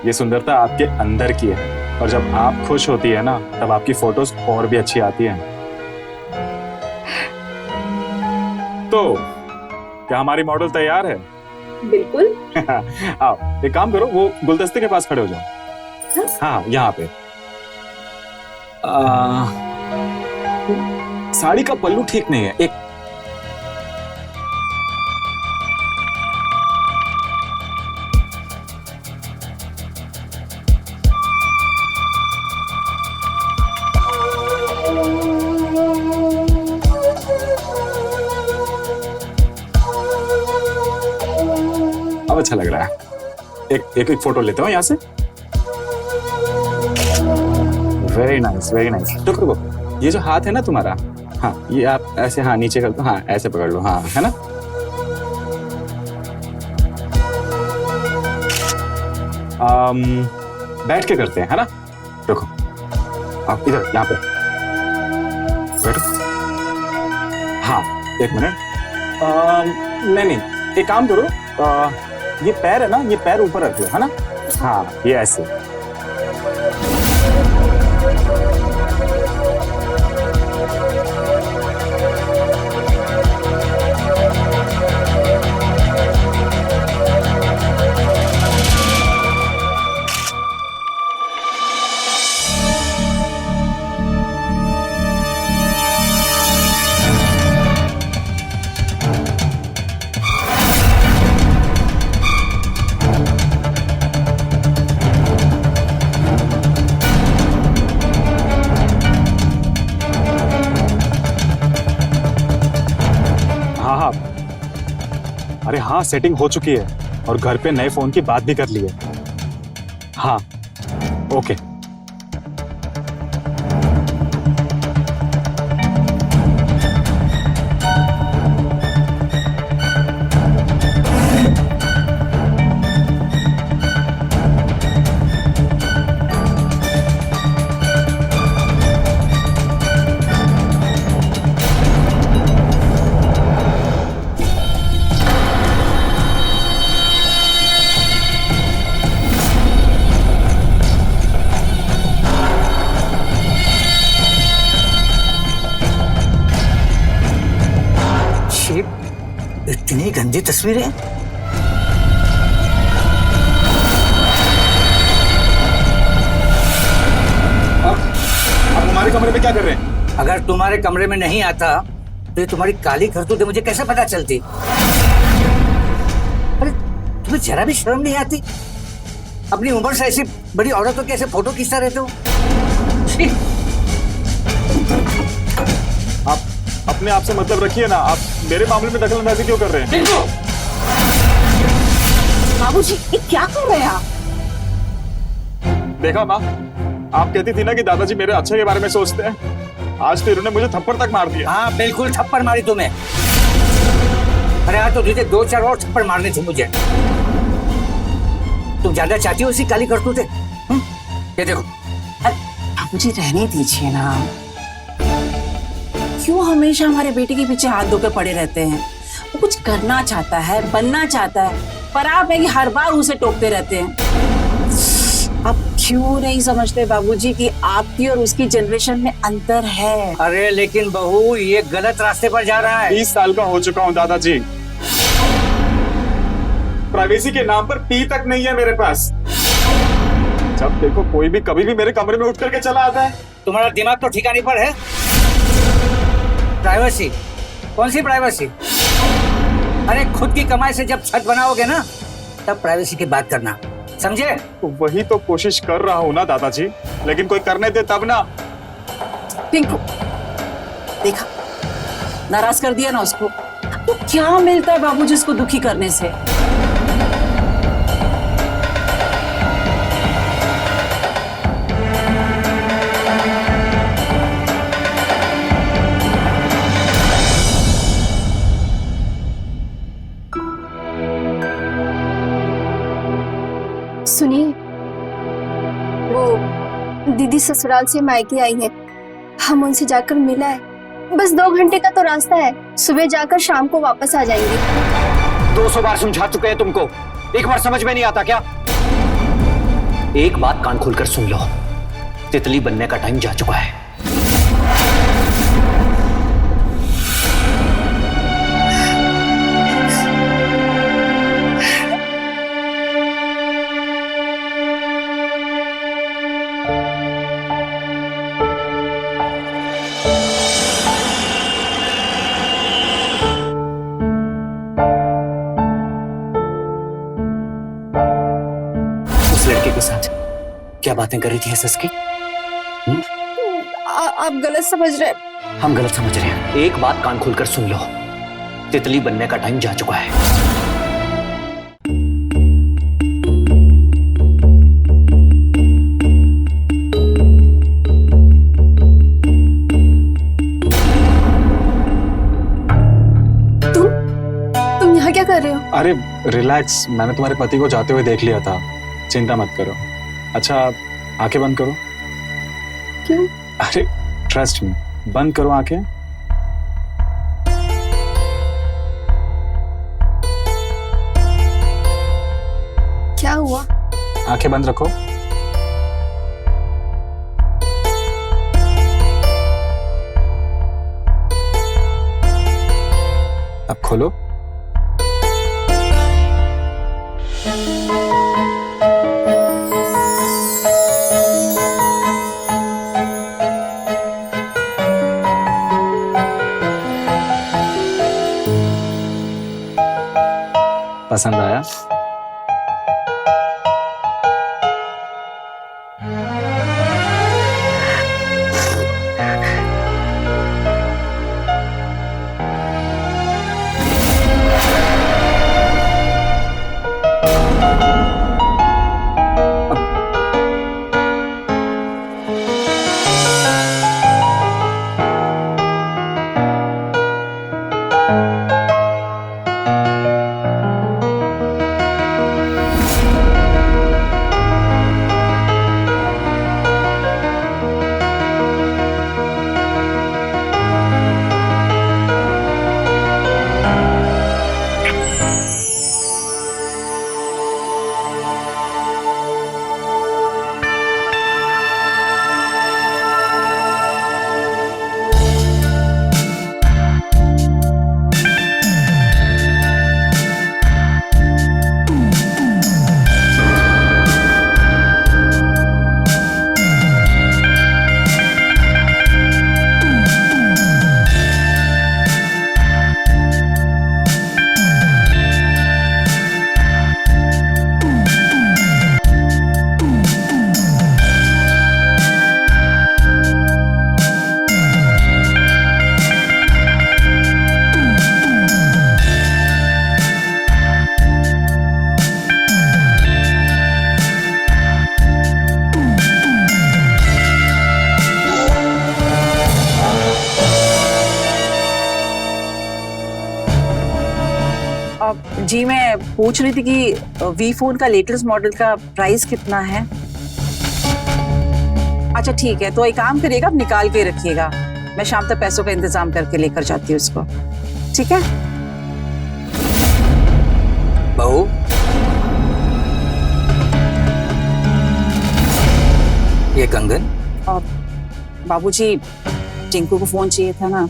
ये सुंदरता आपके अंदर की है, और जब आप खुश होती है ना, तब आपकी फोटोज और भी अच्छी आती हैं। तो क्या हमारी मॉडल तैयार है? बिल्कुल। आओ, एक काम करो, वो गुलदस्ते के पास खड़े हो जाओ। हाँ, यहाँ पे। साड़ी का पल्लू ठीक नहीं है। एक अच्छा लग रहा है। एक फोटो लेते हो यहाँ से। Very nice very nice. रुको, ये जो हाथ है ना तुम्हारा, हाँ ये आप ऐसे, हाँ नीचे कर दो, हाँ ऐसे पकड़ लो, हाँ है ना। बैठ के करते हैं, है ना। रुको, आप इधर यहाँ पे बैठो। हाँ एक मिनट। नहीं, एक काम करो, ये पैर है ना, ये पैर ऊपर रख लो, है ना। हाँ ये ऐसे। हाँ, अरे हाँ सेटिंग हो चुकी है और घर पे नए फोन की बात भी कर ली है। हाँ ओके। इतनी गंदी तस्वीरें। आप हमारे कमरे में क्या कर रहे हैं? अगर तुम्हारे कमरे में नहीं आता तो ये तुम्हारी काली करतूतें मुझे कैसे पता चलती? अरे तुम्हें जरा भी शर्म नहीं आती? अपनी उम्र से ऐसी बड़ी औरतों के ऐसे फोटो खींचता रहते हो? छी! आप अपने आप से मतलब रखिए ना, आप मेरे मामले में दखलंदाजी क्यों कर रहे हैं? बाबूजी ये क्या कर रहे हैं आप? देखा माँ, आप कहती थी ना कि दादाजी मेरे अच्छे के बारे में सोचते हैं। आज तो इन्होंने मुझे थप्पड़ तक मार दिया। हाँ बिल्कुल थप्पड़ मारी तुम्हें। अरे यार तो तुझे 2-4 और थप्पड़ मारने थे मुझे। तुम ज्यादा चाहती हो इसी काली करतूतें? ये देखो। बाबूजी रहने दीजिए ना, क्यों हमेशा हमारे बेटे के पीछे हाथ धोकर पड़े रहते हैं? वो कुछ करना चाहता है, बनना चाहता है, पर आप है कि हर बार उसे टोकते रहते हैं। आप क्यों नहीं समझते बाबूजी कि आपकी और उसकी जनरेशन में अंतर है? अरे लेकिन बहू ये गलत रास्ते पर जा रहा है। 30 साल का हो चुका हूँ दादाजी। प्राइवेसी के नाम पर पी तक नहीं है मेरे पास। जब देखो कोई भी कभी भी मेरे कमरे में उठ करके चला आता है। तुम्हारा दिमाग तो ठिकाने पर है। प्राइवेसी? कौन सी प्राइवेसी? अरे खुद की कमाई से जब छत बनाओगे ना तब प्राइवेसी की बात करना, समझे? वही तो कोशिश कर रहा हूँ ना दादाजी, लेकिन कोई करने दे तब ना। पिंकू देखा, नाराज कर दिया ना उसको। तो क्या मिलता है बाबूजी उसको दुखी करने से? सुनिए, वो दीदी ससुराल से मायके आई है, हम उनसे जाकर मिला है। बस 2 घंटे का तो रास्ता है, सुबह जाकर शाम को वापस आ जाएंगे। 200 बार समझा चुके हैं तुमको, एक बार समझ में नहीं आता क्या? एक बात कान खोलकर सुन लो, तितली बनने का टाइम जा चुका है। लड़के के साथ क्या बातें कर रही थी सस्की? आप गलत समझ रहे हैं। हम गलत समझ रहे हैं। एक बात कान खोलकर सुन लो, तितली बनने का टाइम जा चुका है। अरे रिलैक्स, मैंने तुम्हारे पति को जाते हुए देख लिया था, चिंता मत करो। अच्छा आंखें बंद करो। क्यों? अरे ट्रस्ट मी, बंद करो आंखें। क्या हुआ? आंखें बंद रखो। अब खोलो। पसंद आया? जी मैं पूछ रही थी कि वी फोन का लेटेस्ट मॉडल का प्राइस कितना है? अच्छा ठीक है, तो एक काम करिएगा, आप निकाल के रखिएगा, मैं शाम तक पैसों का इंतजाम करके लेकर जाती हूँ उसको, ठीक है? बहू, ये कंगन? बाबूजी, टिंकू को फोन चाहिए था ना,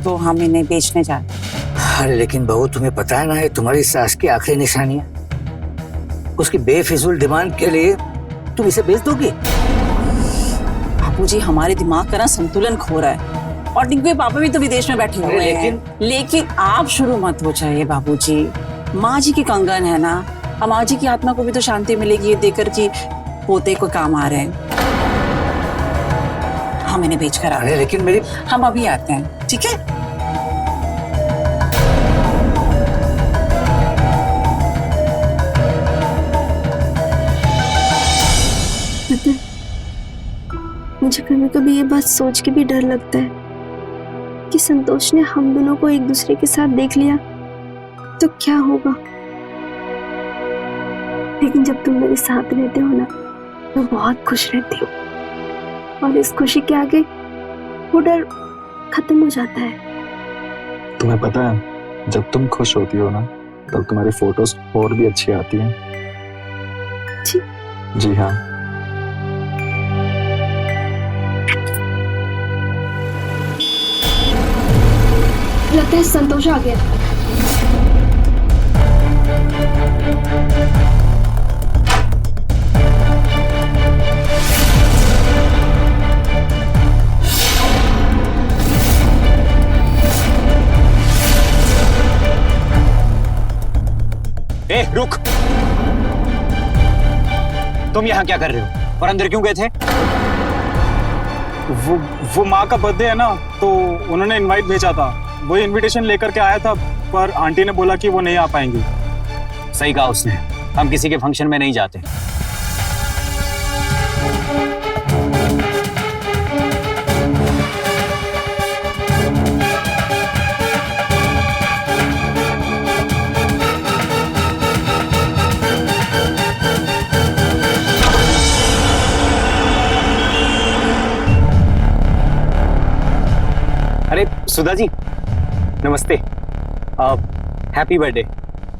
तो हम इन्हें बेचने जा रहे हैं। अरे लेकिन बहू, तुम्हें पता है ना, ये तुम्हारी सास की आखिरी निशानी है। उसकी बेफिजूल डिमांड के लिए तुम इसे बेच दोगी? बाबूजी, हमारे दिमाग का ना संतुलन खो रहा है, और टिंकू के पापा भी तो विदेश में बैठे हुए हैं। लेकिन आप शुरू मत हो जाइए बाबूजी, माँ जी की कंगन है ना, और माँ जी की आत्मा को भी तो शांति मिलेगी ये देखकर कि पोते को काम आ रहे हैं। हम इन्हें बेच कर आ रहे हैं। लेकिन मेरी, हम अभी आते हैं, ठीक है? मुझे कभी कभी ये बात सोच के भी डर लगता है कि संतोष ने हम दोनों को एक दूसरे के साथ देख लिया तो क्या होगा। लेकिन जब तुम मेरे साथ रहते हो ना, मैं बहुत खुश रहती हूँ, और इस खुशी के आगे वो डर खत्म हो जाता है। तुम्हें पता है, जब तुम खुश होती हो ना, तब तुम्हारी फोटोज और भी अच्छी आती हैं। जी हाँ। लगता है संतोष आ गया। ए, रुक। तुम यहाँ क्या कर रहे हो और अंदर क्यों गए थे? वो माँ का बर्थडे है ना, तो उन्होंने इनवाइट भेजा था, वही इनविटेशन लेकर के आया था, पर आंटी ने बोला कि वो नहीं आ पाएंगी। सही कहा उसने, हम किसी के फंक्शन में नहीं जाते। अरे सुधा जी, नमस्ते। Happy birthday.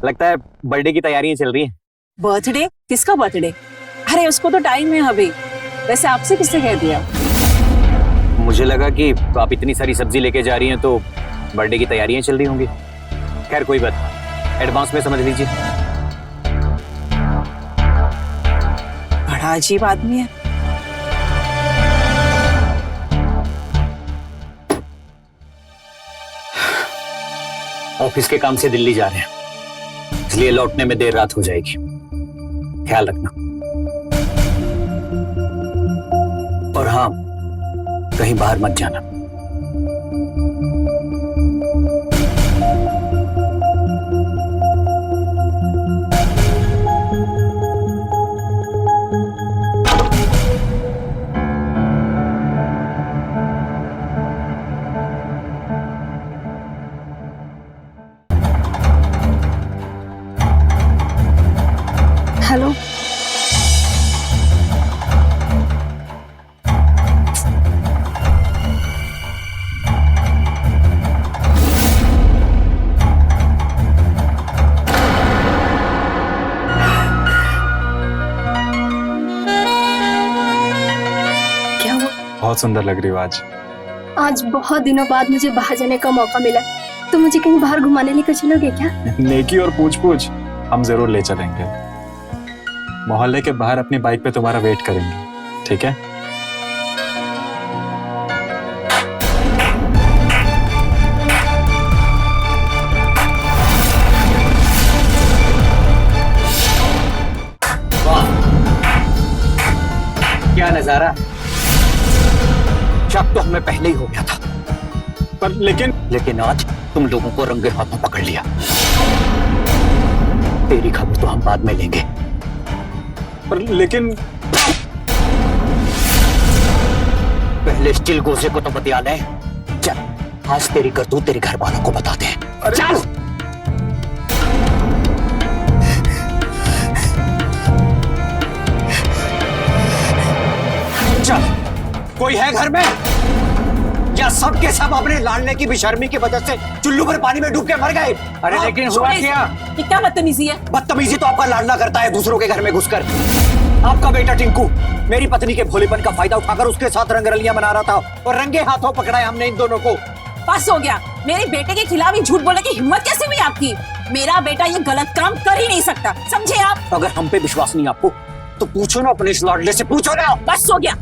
लगता है बर्थडे की तैयारियां चल रही हैं। बर्थडे? किसका बर्थडे? अरे उसको तो टाइम है अभी। वैसे आपसे किसने कह दिया? मुझे लगा कि आप इतनी सारी सब्जी लेके जा रही हैं तो बर्थडे की तैयारियां चल रही होंगी। खैर कोई बात, एडवांस में समझ लीजिए। बड़ा अजीब आदमी है। ऑफिस के काम से दिल्ली जा रहे हैं, इसलिए लौटने में देर रात हो जाएगी। ख्याल रखना। और हाँ, कहीं बाहर मत जाना। हेलो। क्या हुआ? बहुत सुंदर लग रही हो आज। आज बहुत दिनों बाद मुझे बाहर जाने का मौका मिला, तो मुझे कहीं बाहर घुमाने लेकर चलोगे क्या? नेकी और पूछ पूछ हम जरूर ले चलेंगे। मोहल्ले के बाहर अपनी बाइक पे तुम्हारा वेट करेंगे, ठीक है? क्या नजारा! शक तो हमें पहले ही हो गया था, पर लेकिन आज तुम लोगों को रंगे हाथों पकड़ लिया। तेरी खबर तो हम बाद में लेंगे, लेकिन पहले स्टील गोसे को तो बतिया ले। चल, आज तेरी करतूत तेरे घर वालों को बताते हैं। चल। चल, कोई है घर में? या सब के सब अपने लाडले की बेशर्मी की वजह से चुल्लू भर पानी में डूब के मर गए? अरे लेकिन हुआ क्या? ये क्या बदतमीजी है? बदतमीजी तो आपका लाडला करता है दूसरों के घर में घुसकर। आपका बेटा टिंकू मेरी पत्नी के भोलेपन का फायदा उठाकर उसके साथ रंगरलियां मना रहा था और रंगे हाथों पकड़ा है हमने इन दोनों को। बस हो गया। मेरे बेटे के खिलाफ ही झूठ बोलने की हिम्मत कैसे हुई आपकी? मेरा बेटा ये गलत काम कर ही नहीं सकता, समझे आप? अगर हम पे विश्वास नहीं आपको तो पूछो ना अपने इस लाडले से, पूछो ना। बस हो गया।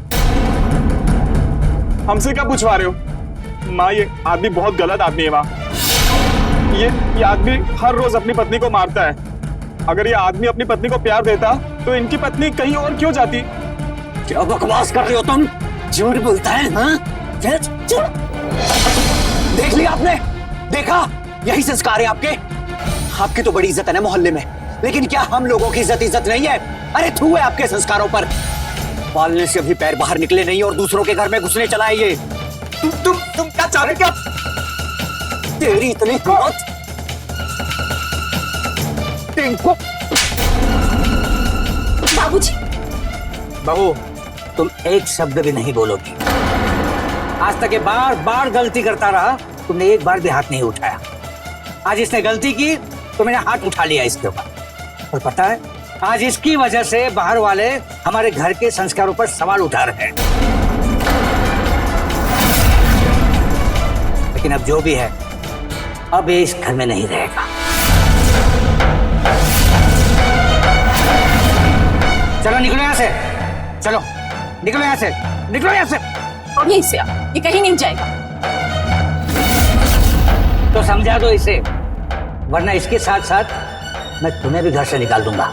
हमसे क्या पूछवा रहे हो? माँ, ये आदमी बहुत गलत आदमी है माँ। ये आदमी हर रोज अपनी पत्नी को मारता है। अगर ये आदमी अपनी पत्नी को प्यार देता तो इनकी पत्नी कहीं और क्यों जाती? क्या बकवास कर रहे हो तुम? झूठ बोलता है हाँ? देख लिया आपने? देखा? यही संस्कार है आपके? आपकी तो बड़ी इज्जत है ना मोहल्ले में, लेकिन क्या हम लोगों की इज्जत नहीं है? अरे थू है आपके संस्कारों पर। पालने से अभी पैर बाहर निकले नहीं और दूसरों के घर में घुसने चला है ये। तुम क्या चाह रहे? क्या तेरी इतनी हिम्मत? टिंकू! बाबूजी! बहू, तुम एक शब्द भी नहीं बोलोगी। आज तक ये बार बार गलती करता रहा, तुमने एक बार भी हाथ नहीं उठाया। आज इसने गलती की तो मैंने हाथ उठा लिया इसके ऊपर। और पता है, आज इसकी वजह से बाहर वाले हमारे घर के संस्कारों पर सवाल उठा रहे हैं। लेकिन अब जो भी है, अब ये इस घर में नहीं रहेगा। चलो निकलो यहाँ से, चलो निकलो यहाँ से, निकलो यहाँ से। और यहीं से आप, ये कहीं नहीं जाएगा। तो समझा दो इसे, वरना इसके साथ साथ मैं तुम्हें भी घर से निकाल दूंगा।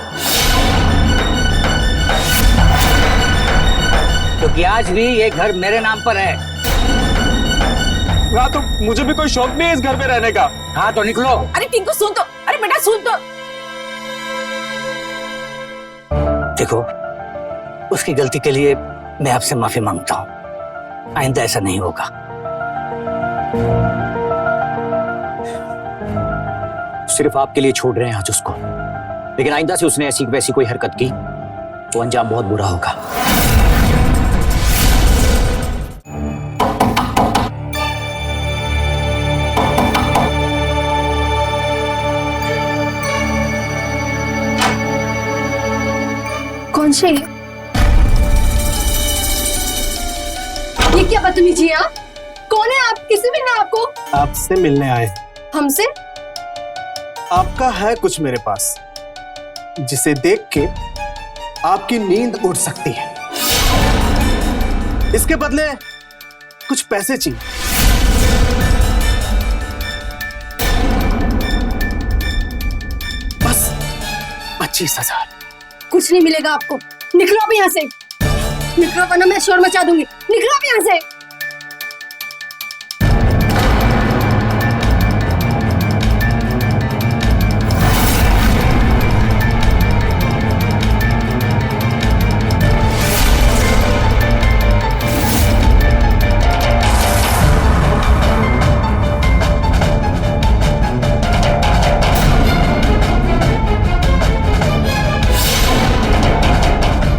क्योंकि आज भी ये घर मेरे नाम पर है। हाँ, तो मुझे भी कोई शौक नहीं है इस घर में रहने का। हाँ तो निकलो। अरे टिंकू सुन तो, अरे बेटा सुन तो। देखो, उसकी गलती के लिए मैं आपसे माफी मांगता हूँ। आइंदा ऐसा नहीं होगा। सिर्फ आपके लिए छोड़ रहे हैं आज उसको, लेकिन आइंदा से उसने ऐसी वैसी कोई हरकत की तो अंजाम बहुत बुरा होगा। कौन से ये क्या बदतमीजी है? कौन है आप? किसे मिलना है आपको? आपसे मिलने आए। हमसे? आपका है कुछ मेरे पास जिसे देख के आपकी नींद उड़ सकती है। इसके बदले कुछ पैसे चाहिए। बस 25,000। कुछ नहीं मिलेगा आपको। निकलो आप यहाँ से। निकलो वरना मैं शोर मचा दूंगी। निकलो आप यहाँ से।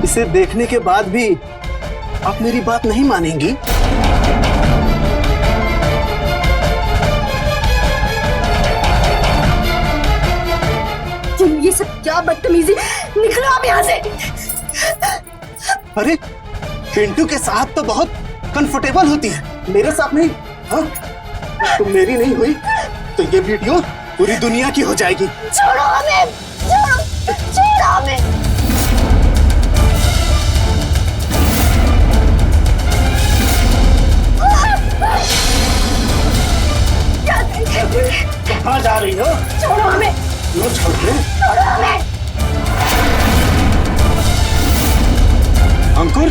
इसे देखने के बाद भी आप मेरी बात नहीं मानेंगी? ये सब क्या बदतमीजी। निकलो आप यहाँ से। अरे पिंटू के साथ तो बहुत कंफर्टेबल होती है, मेरे साथ नहीं। हाँ, तुम मेरी नहीं हुई तो ये वीडियो पूरी दुनिया की हो जाएगी। छोड़ो हमें। छोड़ो हमें। कहाँ जा रही हो? छोड़ो हमें। लो छोड़ दे। छोड़ो हमें। अंकुर,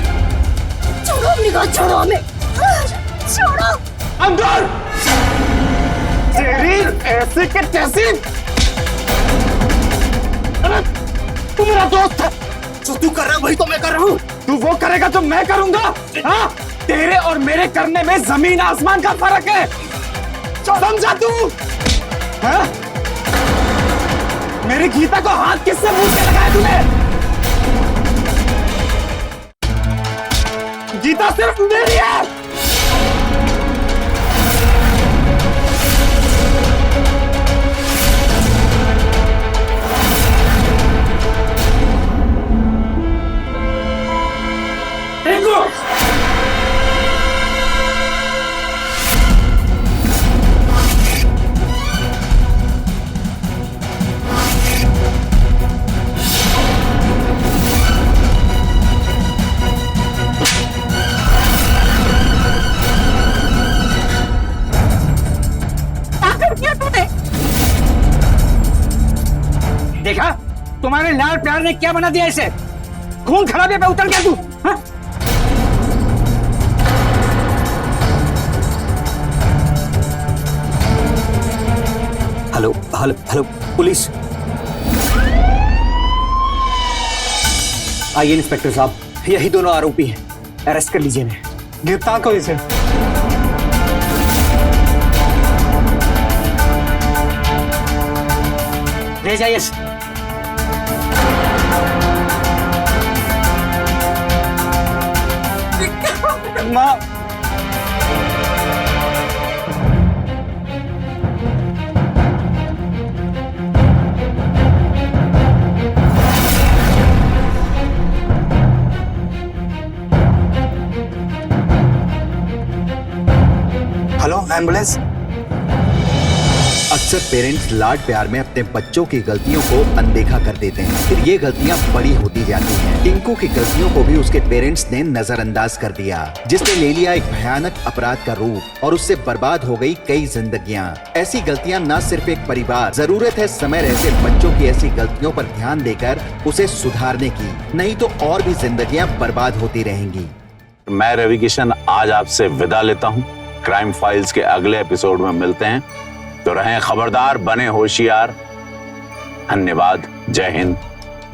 छोड़ो अपनी बात। छोड़ो हमें। छोड़ो। अंकुर, तेरी ऐसे के तैसे। अरे तू मेरा दोस्त है, जो तू कर रहा है वही तो मैं कर रहा हूँ। तू वो करेगा जो मैं करूंगा? हाँ, तेरे और मेरे करने में जमीन आसमान का फर्क है, समझा तू? हाँ? मेरी गीता को हाथ किससे मुंह पे लगाया तूने? गीता सिर्फ मेरी है। देखा तुम्हारे लाल प्यार ने क्या बना दिया इसे? खून खराबे पे उतर गया तू। हाँ? Hello hello hello police. आइए इंस्पेक्टर साहब, यही दोनों आरोपी हैं, अरेस्ट कर लीजिए इन्हें। गिरफ्तार करो इसे। ले जाइए। माँ, हेलो एम्बुलेंस। अक्सर पेरेंट्स लाड प्यार में अपने बच्चों की गलतियों को अनदेखा कर देते हैं, फिर ये गलतियां बड़ी होती जाती हैं। टिंकू की गलतियों को भी उसके पेरेंट्स ने नजरअंदाज कर दिया, जिसने ले लिया एक भयानक अपराध का रूप और उससे बर्बाद हो गई कई जिंदगियां। ऐसी गलतियां न सिर्फ एक परिवार, जरूरत है समय रहते बच्चों की ऐसी गलतियों पर ध्यान देकर उसे सुधारने की, नहीं तो और भी जिंदगियां बर्बाद होती रहेंगी। मैं रवि किशन आज आपसे विदा लेता हूँ। क्राइम फाइल्स के अगले एपिसोड में मिलते हैं, तो रहें खबरदार, बने होशियार। धन्यवाद। जय हिंद,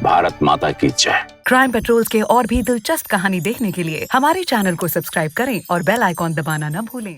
भारत माता की जय। क्राइम पेट्रोल्स के और भी दिलचस्प कहानी देखने के लिए हमारे चैनल को सब्सक्राइब करें और बेल आइकॉन दबाना न भूलें।